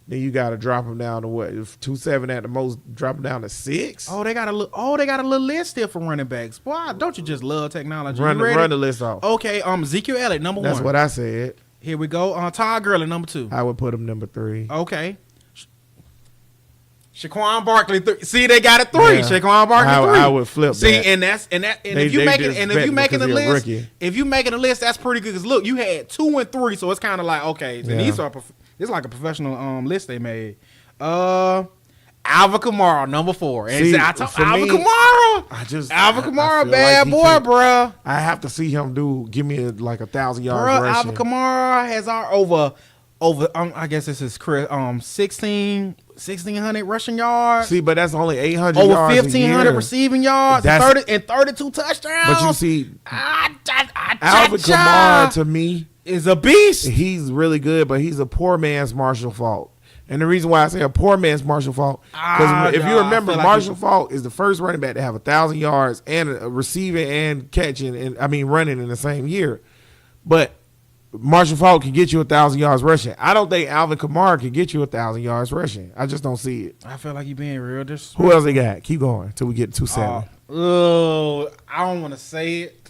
then you got to drop him down to what? If 2-7 at the most, drop him down to 6. Oh, they got a little list still for running backs. Boy, don't you just love technology? Run the list off. Okay, Ezekiel Elliott, number 1. That's what I said. Here we go. Todd Gurley, number 2. I would put him number 3. Okay. Shaquan Barkley, 3. See, they got it 3. Yeah. Shaquan Barkley, 3. I would flip. See, that. and if you making the list, that's pretty good. Cause look, you had 2 and 3, so it's kind of like okay. These are it's like a professional list they made. Alvin Kamara, number 4. And see, Alvin Kamara. Alvin Kamara, bad like boy, bro. I have to see him give me like 1,000 yards rushing. Alvin Kamara has our over. I guess this is 1,600 rushing yards. See, but that's only 800 over yards 1,500 receiving yards and 32 touchdowns. But you see, Alvin Kamara to me is a beast. He's really good, but he's a poor man's Marshall Faulk. And the reason why I say a poor man's Marshall Faulk, because if you remember, Marshall Faulk is the first running back to have 1,000 yards and receiving and catching and running in the same year. But Marshall Faulk can get you 1,000 yards rushing. I don't think Alvin Kamara can get you 1,000 yards rushing. I just don't see it. I feel like you being real disrespectful. Who else they got? Keep going till we get to 2-7. I don't want to say it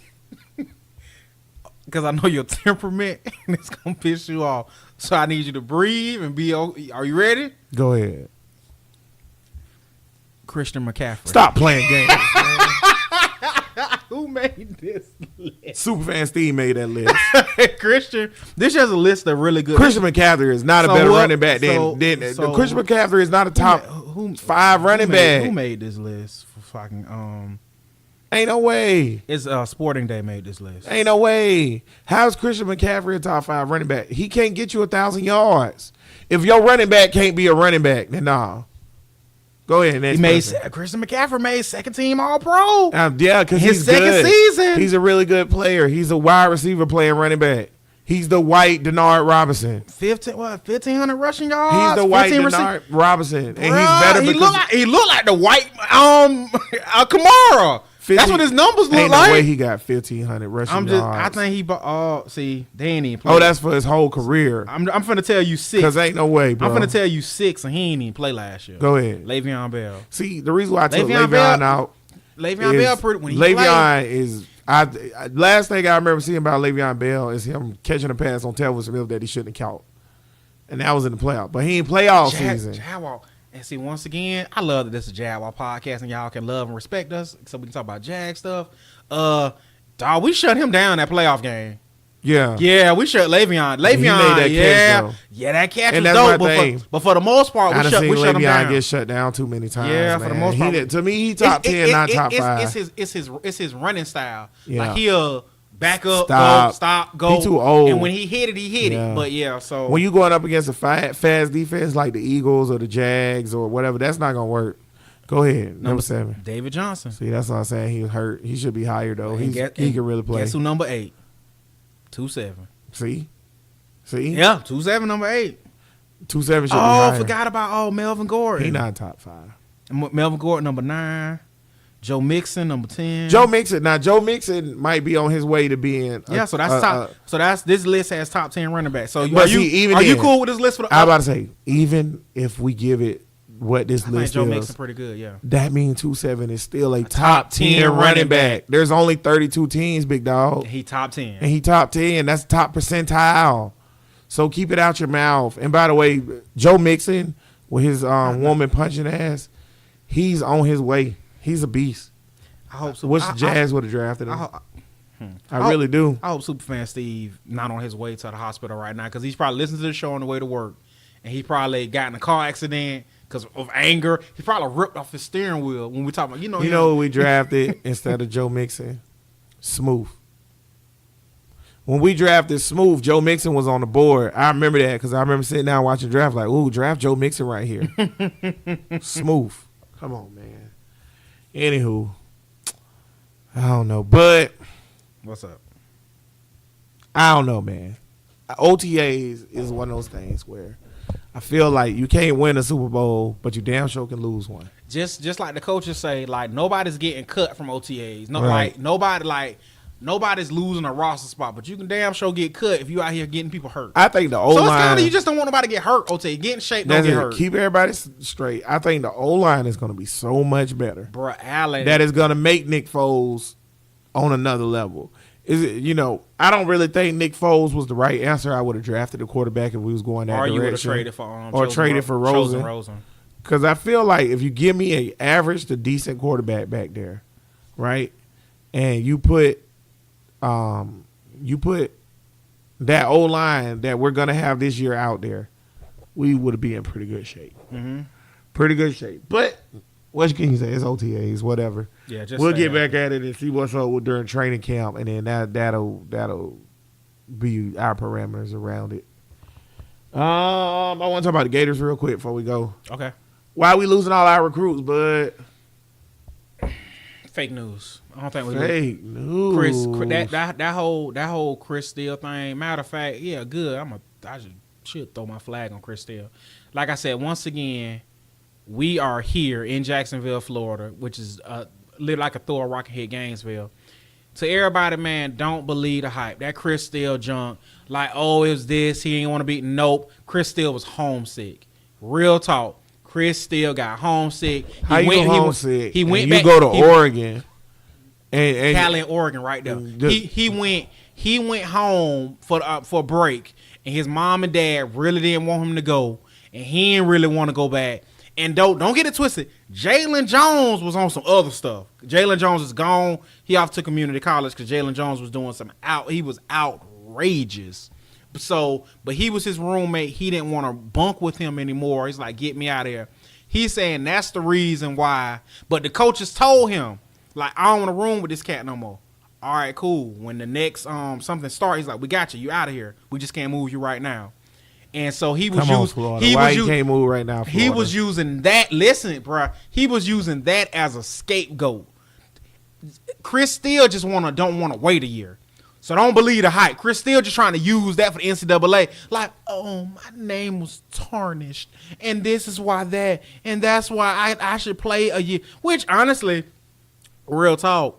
because I know your temperament and it's gonna piss you off. So I need you to breathe and be. Are you ready? Go ahead. Christian McCaffrey. Stop playing games, man. Who made this list? Superfan Steve made that list. Christian. This is a list of really good. Christian McCaffrey is not a better running back than Christian McCaffrey is not a top 5 running back. Who made this list for fucking Ain't no way. It's Sporting Day made this list. Ain't no way. How's Christian McCaffrey a top 5 running back? He can't get you 1,000 yards. If your running back can't be a running back, then nah. Go ahead. Christian McCaffrey made second team All Pro. Yeah, because he's second good. season. He's a really good player. He's a wide receiver playing running back. He's the white Denard Robinson. 1,500 rushing yards. He's the white Denard Robinson, and he's better because he look like the white Kamara. 50, that's what his numbers look ain't like. No way he got 1,500 rushing yards. I think he. See, they ain't even play. Oh, that's for his whole career. I'm finna tell you 6. Because ain't no way, bro. I'm finna tell you 6, and he ain't even play last year. Go ahead. Le'Veon Bell. See, the reason why I took Le'Veon out. Le'Veon Bell, when he Le'Veon is. Last thing I remember seeing about Le'Veon Bell is him catching a pass on Telvin Smith that he shouldn't have caught, and that was in the playoff. But he ain't play all season. And see, once again, I love that this is a Jaguar podcast and y'all can love and respect us so we can talk about Jag stuff. Dog, we shut him down that playoff game. Yeah, we shut Le'Veon. Yeah, that catch was dope. But for the most part, we shut him down. Get shut down too many times. Yeah, for the most part. To me, he top 10, not top 5. It's his running style. Yeah. Like he'll back up, go. He too old. And when he hit it. But yeah, so when you going up against a fast defense like the Eagles or the Jags or whatever, that's not gonna work. Go ahead, number 7, David Johnson. See, that's what I'm saying. He was hurt. He should be higher though. He can really play. Guess who number 8? 2-7. See, yeah, 2-7, number 8. 2-7 should be higher. I forgot about Melvin Gordon. He not top 5. Melvin Gordon number 9. Joe Mixon number 10. Joe Mixon might be on his way to being. So that's top. So that's this list has top 10 running backs. So are you cool with this list for the? I'm about to say, even if we give it what this list Joe is, Mixon pretty good. Yeah, that means 2-7 is still a top 10 running back. There's only 32 teams, big dog. He top 10, and he top 10. That's top percentile. So keep it out your mouth. And by the way, Joe Mixon with his woman punching ass, he's on his way. He's a beast. I hope so. Wish the Jazz would have drafted him. I really do. I hope Superfan Steve not on his way to the hospital right now because he's probably listening to the show on the way to work, and he probably got in a car accident because of anger. He probably ripped off his steering wheel when we talk about You know who we drafted instead of Joe Mixon? Smooth. When we drafted Smooth, Joe Mixon was on the board. I remember that because I remember sitting down watching draft like, ooh, draft Joe Mixon right here. Smooth. Come on, man. Anywho, I don't know, but what's up? I don't know, man. OTAs is one of those things where I feel like you can't win a Super Bowl, but you damn sure can lose one. Just like the coaches say, like nobody's getting cut from OTAs. No, right. Nobody's losing a roster spot, but you can damn sure get cut if you out here getting people hurt. I think the O-line. So it's kind of you just don't want nobody to get hurt. OTA, get in shape, don't get hurt. Keep everybody straight. I think the O-line is going to be so much better. Bruh, Allen. That is going to make Nick Foles on another level. I don't really think Nick Foles was the right answer. I would have drafted a quarterback if we was going that direction. Or you would have traded for Rosen. Because I feel like if you give me an average to decent quarterback back there, right, and you put that O-line that we're going to have this year out there, we would be in pretty good shape. Mm-hmm. Pretty good shape. But what can you say? It's OTAs, whatever. Yeah, we'll get back at it and see what's up during training camp, and then that'll be our parameters around it. I want to talk about the Gators real quick before we go. Okay. Why are we losing all our recruits, bud? Fake news. I don't think we fake news. Chris, that whole Chris Steele thing. Matter of fact, yeah, good. I should throw my flag on Chris Steele. Like I said, once again, we are here in Jacksonville, Florida, which is lit like a Thor rocket hit Gainesville. To everybody, man, don't believe the hype. That Chris Steele junk, like, oh, it was this, he ain't want to be. Nope. Chris Steele was homesick. Real talk. Chris Steele got homesick. How you go homesick? He went and back. You go to Oregon. And Cali, Oregon, right there. He went home for a break, and his mom and dad really didn't want him to go, and he didn't really want to go back. And don't get it twisted. Jalen Jones was on some other stuff. Jalen Jones is gone. He off to community college because Jalen Jones was doing some he was outrageous. outrageous. So, but he was his roommate. He didn't want to bunk with him anymore. He's like, get me out of here. He's saying that's the reason why. But the coaches told him, like, I don't want to room with this cat no more. All right, cool. When the next something starts, he's like, we got you. You out of here. We just can't move you right now. And so he was using. Why you can't move right now? Florida? He was using that. Listen, bro. He was using that as a scapegoat. Chris still just don't want to wait a year. So don't believe the hype. Chris still just trying to use that for the NCAA. Like, oh, my name was tarnished. And this is why that. And that's why I should play a year. Which, honestly, real talk,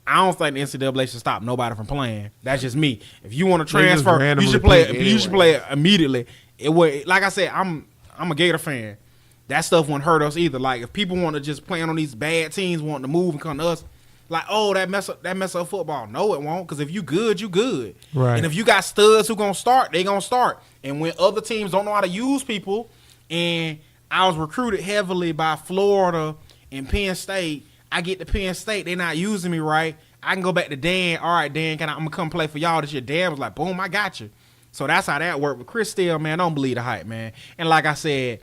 I don't think the NCAA should stop nobody from playing. That's just me. If you want to transfer, you should play. Anyway. You should play immediately. It would, like I said, I'm a Gator fan. That stuff wouldn't hurt us either. Like if people want to just play on these bad teams, wanting to move and come to us, like that mess up football. No, it won't. Because if you good, you good. Right. And if you got studs who gonna start, they gonna start. And when other teams don't know how to use people, and I was recruited heavily by Florida and Penn State. I get to Penn State, they not using me right. I can go back to Dan. All right, Dan, I'm gonna come play for y'all this year. Dan was like, boom, I got you. So that's how that worked. But Chris still, man, don't believe the hype, man. And like I said,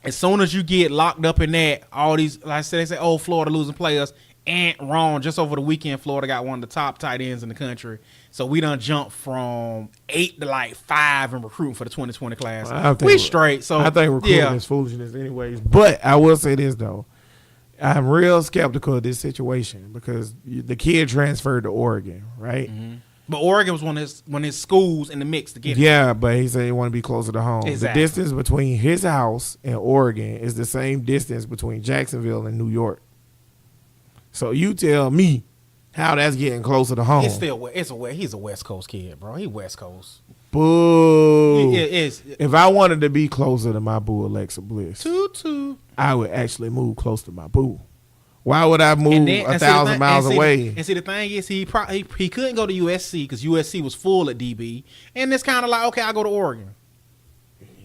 as soon as you get locked up in that, all these, like I said, they say, oh, Florida losing players. Ain't wrong. Just over the weekend, Florida got one of the top tight ends in the country. So we done jumped from 8 to like 5 in recruiting for the 2020 class. Well, we straight. So I think recruiting is foolishness anyways. But I will say this, though. I'm real skeptical of this situation because the kid transferred to Oregon, right? Mm-hmm. But Oregon was one of his schools in the mix to get him. Yeah, but he said he wanted to be closer to home. Exactly. The distance between his house and Oregon is the same distance between Jacksonville and New York. So you tell me how that's getting closer to home. He's a West Coast kid, bro. He West Coast. Boo. If I wanted to be closer to my boo Alexa Bliss, I would actually move close to my boo. Why would I move 1,000 miles away? And see, the thing is, he couldn't go to USC because USC was full at DB. And it's kind of like, okay, I'll go to Oregon.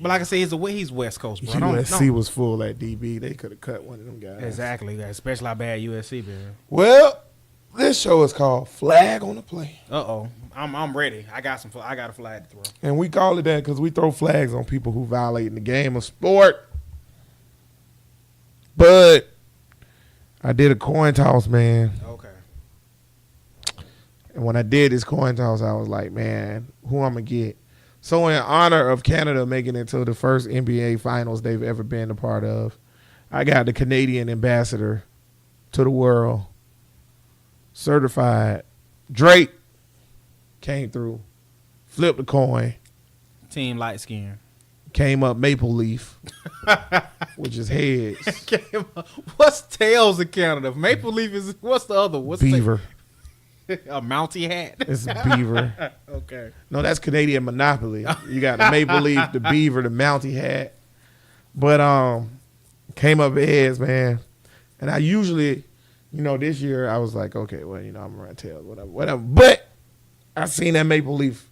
But like I said, he's West Coast, bro. USC was full at DB. They could have cut one of them guys. Exactly, especially how bad USC been. Well, this show is called Flag on the Play. I'm ready. I got a flag to throw. And we call it that because we throw flags on people who violate in the game of sport. But I did a coin toss, man. Okay. And when I did this coin toss, I was like, man, who I'm going to get? So in honor of Canada making it to the first NBA finals they've ever been a part of, I got the Canadian ambassador to the world, certified. Drake came through, flipped the coin. Team light skin. Came up Maple Leaf, which is heads. What's tails in Canada? Maple Leaf is, what's the other? What's Beaver. A Mountie hat. It's a beaver. Okay. No, that's Canadian Monopoly. You got the Maple Leaf, the beaver, the Mountie hat. But came up heads, man. And I usually, this year I was like, okay, well, I'm gonna run tails, whatever. But I seen that Maple Leaf,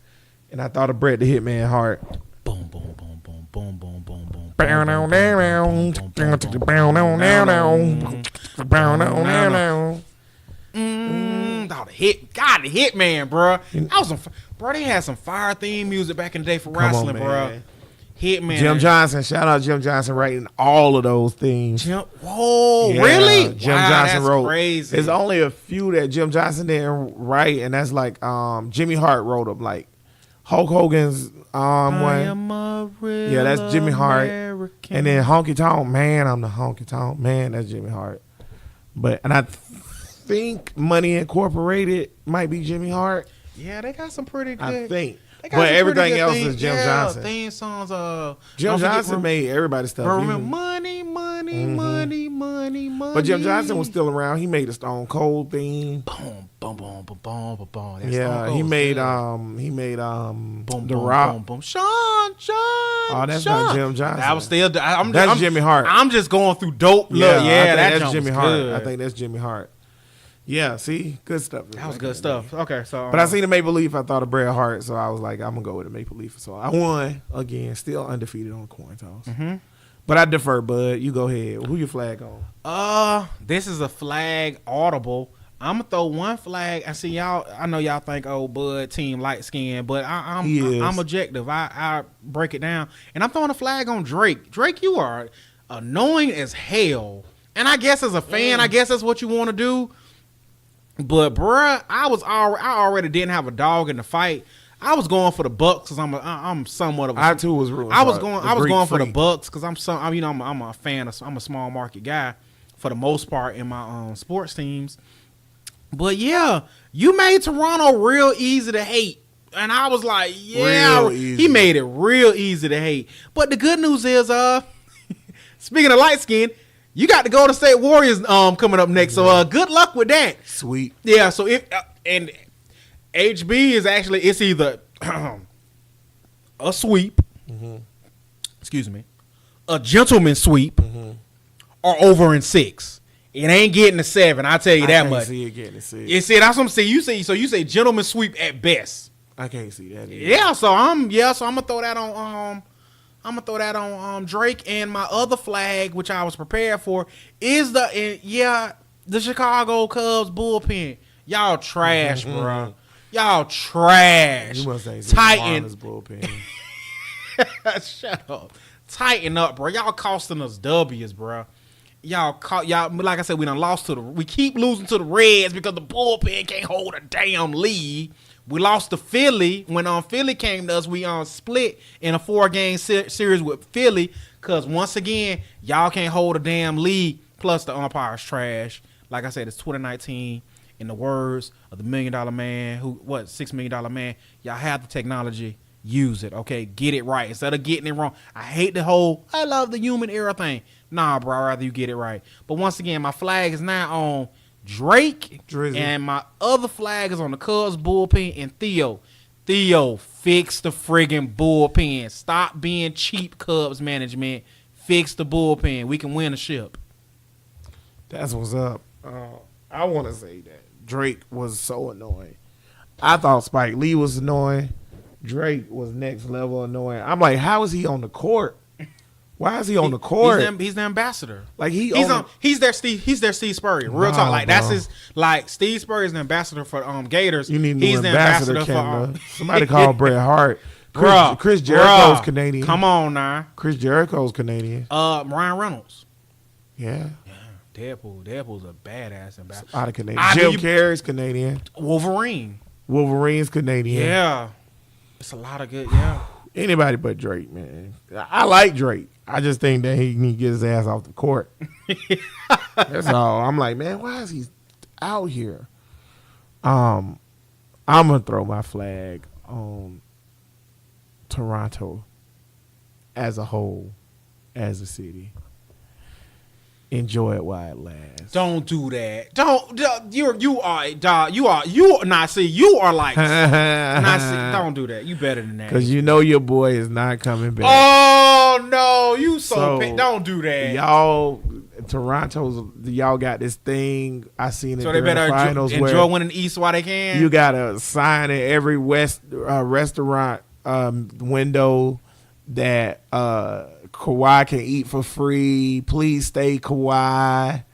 and I thought of Bret the Hitman Hart. Boom, boom, boom, boom, boom, boom, boom, boom. The Hitman, bro. They had some fire theme music back in the day for wrestling, bro. Hitman. Jim Johnson, shout out Jim Johnson writing all of those themes. Really? Jim Johnson wrote. Crazy. There's only a few that Jim Johnson didn't write, and that's like Jimmy Hart wrote them, like Hulk Hogan's one. Yeah, that's Jimmy Hart. American. And then Honky Tonk Man, I'm the Honky Tonk Man. That's Jimmy Hart. And I think Money Incorporated might be Jimmy Hart. Yeah, they got some pretty good. I think. But everything else is Jim Johnson. Theme songs. Jim Johnson made everybody's stuff. Remember money, money. But Jim Johnson was still around. He made a Stone Cold theme. Boom, boom, boom, boom, boom, boom, boom. Yeah, he made The Rock. Boom, Sean. Oh, that's not Jim Johnson. That was still. That's Jimmy Hart. I'm just going through dope. That's Jimmy Hart. Good. I think that's Jimmy Hart. Yeah, see, good stuff. That was good stuff. Okay, so but I seen the Maple Leaf. I thought of Bret Hart, so I was like, I'm gonna go with the Maple Leaf. So I won again, still undefeated on the coin toss. Mm-hmm. But I defer, Bud. You go ahead. Who your flag on? This is a flag audible. I'm gonna throw one flag. I see y'all. I know y'all think, oh, Bud team light skin, but I'm objective. I break it down, and I'm throwing a flag on Drake. Drake, you are annoying as hell, and I guess as a fan, I guess that's what you want to do. But bruh, I already didn't have a dog in the fight. I was going for the Bucks because I'm somewhat of a. I too was rooting. I was going for the Bucks because I'm a fan of. I'm a small market guy for the most part in my sports teams. But yeah, you made Toronto real easy to hate. And I was like, yeah, he made it real easy to hate. But the good news is, speaking of light skin, you got the Golden State Warriors coming up next. So good luck with that. Sweet. Yeah, so if and HB is actually, it's either a sweep, excuse me, a gentleman sweep, or over in 6. It ain't getting to 7. I'll tell you that much. I can't see it getting to 6. You see, that's what I'm saying. You say gentleman sweep at best. I can't see that either. Yeah, so I'm gonna throw that on Drake, and my other flag, which I was prepared for, is the Chicago Cubs bullpen. Y'all trash, bro. Y'all trash. You must say Titan bullpen. Shut up. Tighten up, bro. Y'all costing us W's, bro. Y'all, like I said, we keep losing to the Reds because the bullpen can't hold a damn lead. We lost to Philly. When Philly came to us, we split in a 4-game series with Philly because, once again, y'all can't hold a damn lead. Plus, the umpire's trash. Like I said, it's 2019. In the words of the $1 Million Man, $6 Million Man, y'all have the technology. Use it, okay? Get it right instead of getting it wrong. I hate the whole I love the human error thing. Nah, bro, I'd rather you get it right. But once again, my flag is now on Drake, Drizzy. And my other flag is on the Cubs bullpen and Theo. Theo, fix the friggin' bullpen. Stop being cheap, Cubs management. Fix the bullpen. We can win a ship. That's what's up. I want to say that Drake was so annoying. I thought Spike Lee was annoying. Drake was next level annoying. I'm like, how is he on the court? Why is he on the court? He's the ambassador. Like he's their Steve Spurrier. Real talk. Like that's his. Like Steve Spurrier is the ambassador for Gators. You need he's the ambassador for somebody called Bret Hart. Chris Jericho's Canadian. Come on now. Chris Jericho's Canadian. Ryan Reynolds. Yeah. Deadpool's a badass ambassador. Out of Canadian. Jim Carrey's Canadian. Wolverine's Canadian. Yeah. It's a lot of good, yeah. Anybody but Drake, man. I like Drake. I just think that he need to get his ass off the court. That's all. I'm like, man, why is he out here? I'm gonna throw my flag on Toronto as a whole, as a city. Enjoy it while it lasts. Don't do that. You are like don't do that. You better than that. Because you know your boy is not coming back. Oh no, you don't do that. Y'all got this thing. I seen it. So they better the finals enjoy winning the East while they can. You got a sign in every restaurant window that Kawhi can eat for free. Please stay, Kawhi.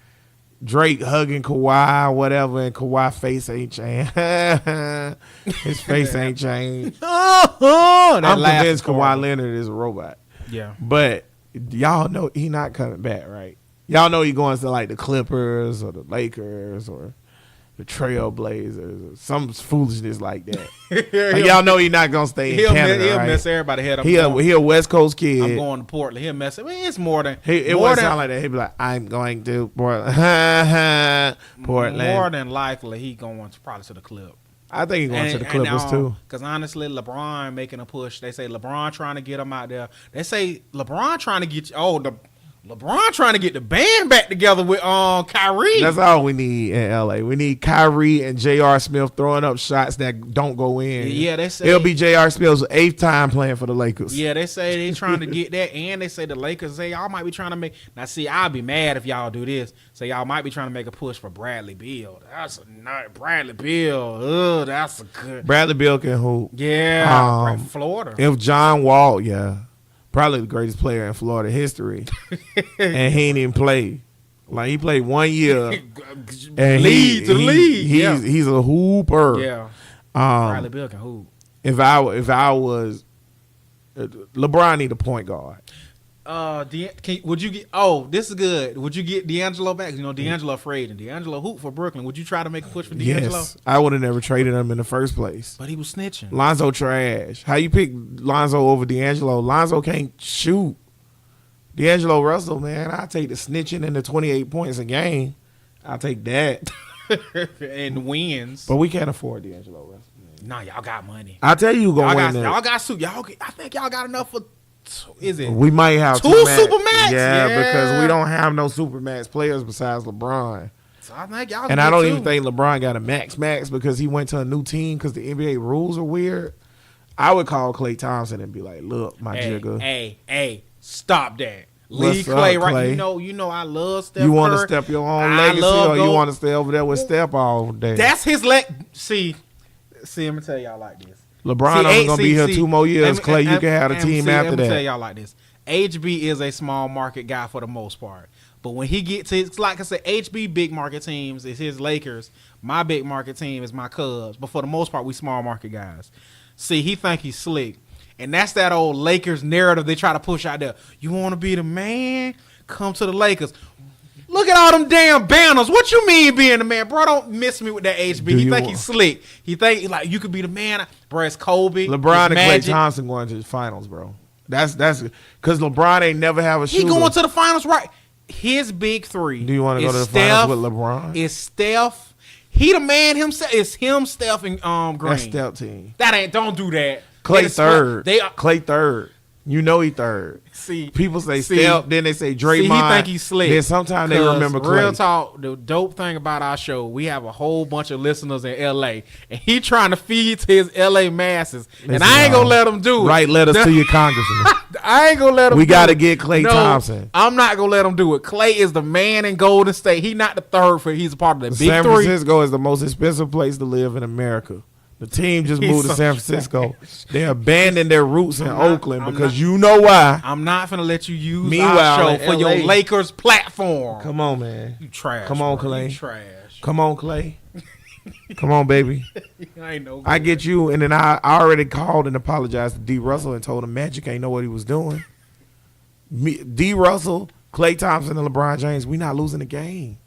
Drake hugging Kawhi, whatever, and Kawhi face ain't changed. His face ain't changed. I'm convinced Kawhi Leonard is a robot. Yeah. But y'all know he not coming back, right? Y'all know he going to like the Clippers or the Lakers or the Trailblazers or some foolishness like that. Like, y'all know he not gonna stay in Canada. He'll right? mess everybody head up. He a West Coast kid. I'm going to Portland. He'll mess it. I mean, it's more than it wouldn't sound like that. He'd be like, I'm going to Portland. Portland. More than likely, he going probably to the Clip. I think he's going to the Clippers too. Because honestly, LeBron making a push. They say LeBron trying to get him out there. They say LeBron trying to get LeBron trying to get the band back together with Kyrie. That's all we need in LA. We need Kyrie and J.R. Smith throwing up shots that don't go in. Yeah, they say it'll be J.R. Smith's 8th time playing for the Lakers. Yeah, they say they trying to get that, and they say the Lakers say y'all might be trying to make. Now, see, I'll be mad if y'all do this. So y'all might be trying to make a push for Bradley Beal. That's a nice Bradley Beal. Ugh, that's a good. Bradley Beal can hoop. Yeah, Florida. If John Wall, yeah. Probably the greatest player in Florida history. And he ain't even play. Like, he played 1 year. And lead to the league. He's a hooper. Yeah. Bradley Beal can hoop. If I was LeBron, need a point guard. Would you get? Oh, this is good. Would you get D'Angelo back? You know, D'Angelo afraid, and D'Angelo hoop for Brooklyn. Would you try to make a push for D'Angelo? Yes, I would have never traded him in the first place. But he was snitching. Lonzo trash. How you pick Lonzo over D'Angelo? Lonzo can't shoot. D'Angelo Russell, man, I take the snitching and the 28 points a game. I'll take that. And wins. But we can't afford D'Angelo Russell. Nah, y'all got money. I tell you, going win that. Y'all got suit. I think y'all got enough for. Is it? We might have two Supermax. Yeah, because we don't have no Supermax players besides LeBron. So I think y'all. And I don't even think LeBron got a max because he went to a new team because the NBA rules are weird. I would call Klay Thompson and be like, "Look, my jigger. Hey, stop that. Leave Klay, right? Klay? You know, I love Steph. You want to step your own legacy, or you want to stay over there with Steph all day? That's his leg. See, I'm gonna tell y'all like this. LeBron only gonna be here 2 more years. Klay, you can have a team after that. Let me tell y'all like this. HB is a small market guy for the most part, but when he gets to, like I said, HB big market teams is his Lakers. My big market team is my Cubs. But for the most part, we small market guys. See, he think he's slick, and that's that old Lakers narrative they try to push out there. You want to be the man? Come to the Lakers. Look at all them damn banners. What you mean being the man? Bro, don't miss me with that HB. He think he's slick. He think like you could be the man. Bro, it's Kobe. LeBron and Klay Thompson going to the finals, bro. That's because LeBron ain't never have a shooter. He going to the finals, right? His big three. Do you want to go to the finals with LeBron? It's Steph. He the man himself. It's him, Steph, and Green. That's Steph team. That ain't. Don't do that. Klay third. Klay third. You know he third. See, people say Steph, then they say Draymond. See, he think he's slick. Then sometimes they remember Klay. Real talk, the dope thing about our show, we have a whole bunch of listeners in L.A. and he trying to feed to his L.A. masses, and I ain't gonna let him do it. Write letters to your congressman. I ain't gonna let him. We got to get Klay Thompson. I'm not gonna let him do it. Klay is the man in Golden State. He not the third for. He's a part of the big San three. Francisco is the most expensive place to live in America. The team just moved to San Francisco. They abandoned their roots in Oakland because you know why. I'm not finna let you use our show for your Lakers platform. Come on, man. You trash. Come on, Klay. You trash. Come on, Klay. Come on, baby. I ain't no good. I get you, and then I already called and apologized to D. Russell and told him Magic ain't know what he was doing. D. Russell, Klay Thompson, and LeBron James, we not losing the game.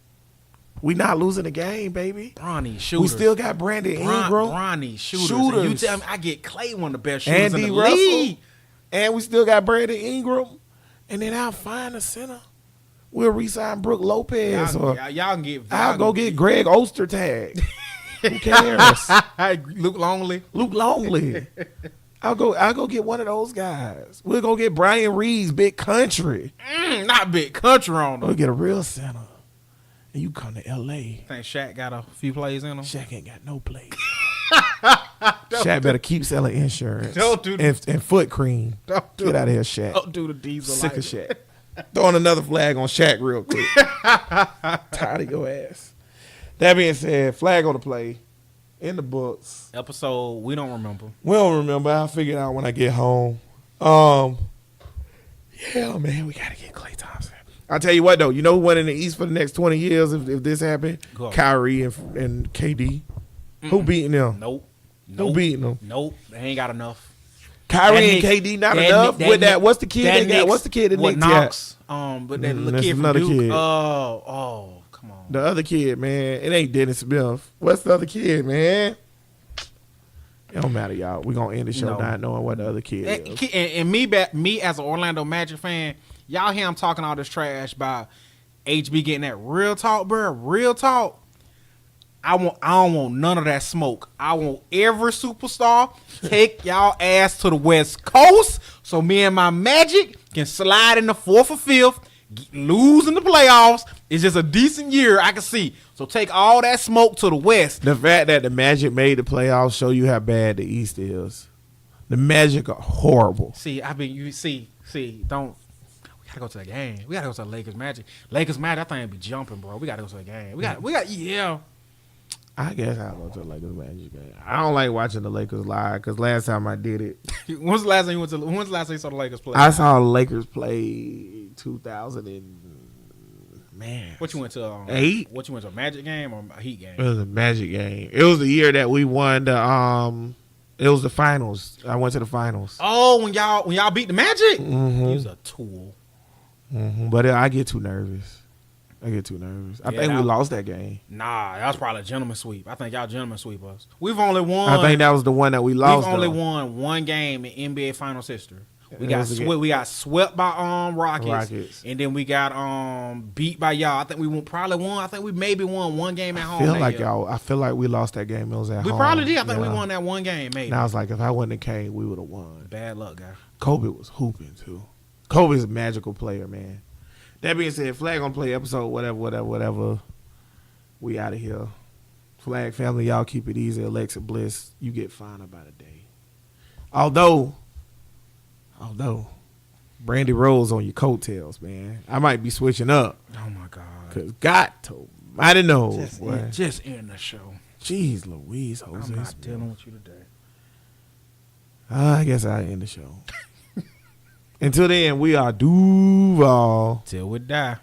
We not losing the game, baby. Bronny shooters. We still got Brandon Ingram. Bronny shooters. You tell me I get Klay one of the best shooters and in the Russell, league. And we still got Brandon Ingram. And then I'll find a center. We'll re-sign Brooke Lopez. Y'all can get. I'll go get Greg Ostertag. Who cares? Luke Longley. Luke Longley. I'll go get one of those guys. We'll go get Brian Reed's Big Country. Not Big Country on them. We'll get a real center. And you come to L.A. Think Shaq got a few plays in him? Shaq ain't got no plays. Shaq better keep selling insurance. Don't do and foot cream. Get out of here, Shaq. Don't do the diesel. Sick of Shaq. Throwing another flag on Shaq real quick. Tired of your ass. That being said, flag on the play. In the books. Episode we don't remember. We don't remember. I'll figure it out when I get home. Yeah, man, we gotta get Klay Thompson. I'll tell you what though, you know who went in the East for the next 20 years if this happened? Kyrie and KD. Who beating them? Nope. Who beating them? Nope. They ain't got enough. Kyrie and KD not enough with that. What's the kid they got? What's the kid that Knicks Knox? But that little kid from another Duke. kid. Oh, come on. The other kid, man, it ain't Dennis Smith. What's the other kid, man? It don't matter, y'all. We gonna end the show not knowing what the other kid is. And me as an Orlando Magic fan, y'all hear him talking all this trash about HB getting that real talk, bro. Real talk. I don't want none of that smoke. I want every superstar take y'all ass to the West Coast so me and my Magic can slide in the 4th or 5th, lose in the playoffs. It's just a decent year I can see. So take all that smoke to the West. The fact that the Magic made the playoffs show you how bad the East is. The Magic are horrible. Don't. We gotta go to the game. We gotta go to the Lakers Magic. Lakers Magic, I think be jumping, bro. We gotta go to the game. We got. Yeah. I guess I'll go to the Lakers Magic game. I don't like watching the Lakers live because last time I did it. When's the last time you you saw the Lakers play? I saw the Lakers play 2009. Man. What you went to? 8. What you went to? A Magic game or a Heat game? It was a Magic game. It was the year that we won the It was the finals. I went to the finals. Oh, when y'all beat the Magic, Mm-hmm. he was a tool. Mm-hmm. But I get too nervous. I think we lost that game. Nah, that was probably a gentleman sweep. I think y'all gentleman sweep us. We've only won. I think that was the one that we lost. We've only won one game in NBA Finals history. We got swept by Rockets, and then we got beat by y'all. I think we won. I think we maybe won one game at home. I feel like we lost that game. It was at home. We probably did. I think we won that one game. Maybe. And I was like, if I wouldn't have came, we would have won. Bad luck, guy. Kobe was hooping too. Kobe's a magical player, man. That being said, Flag gonna play episode whatever. We out of here. Flag family, y'all keep it easy. Alexa Bliss, you get fine about a day. Although Brandy Rose on your coattails, man. I might be switching up. Oh my God. Cause God told me. I didn't know. Just end the show. Jeez Louise, Jose. I'm not dealing with you today. I guess I end the show. Until then, we are Duval. Till we die.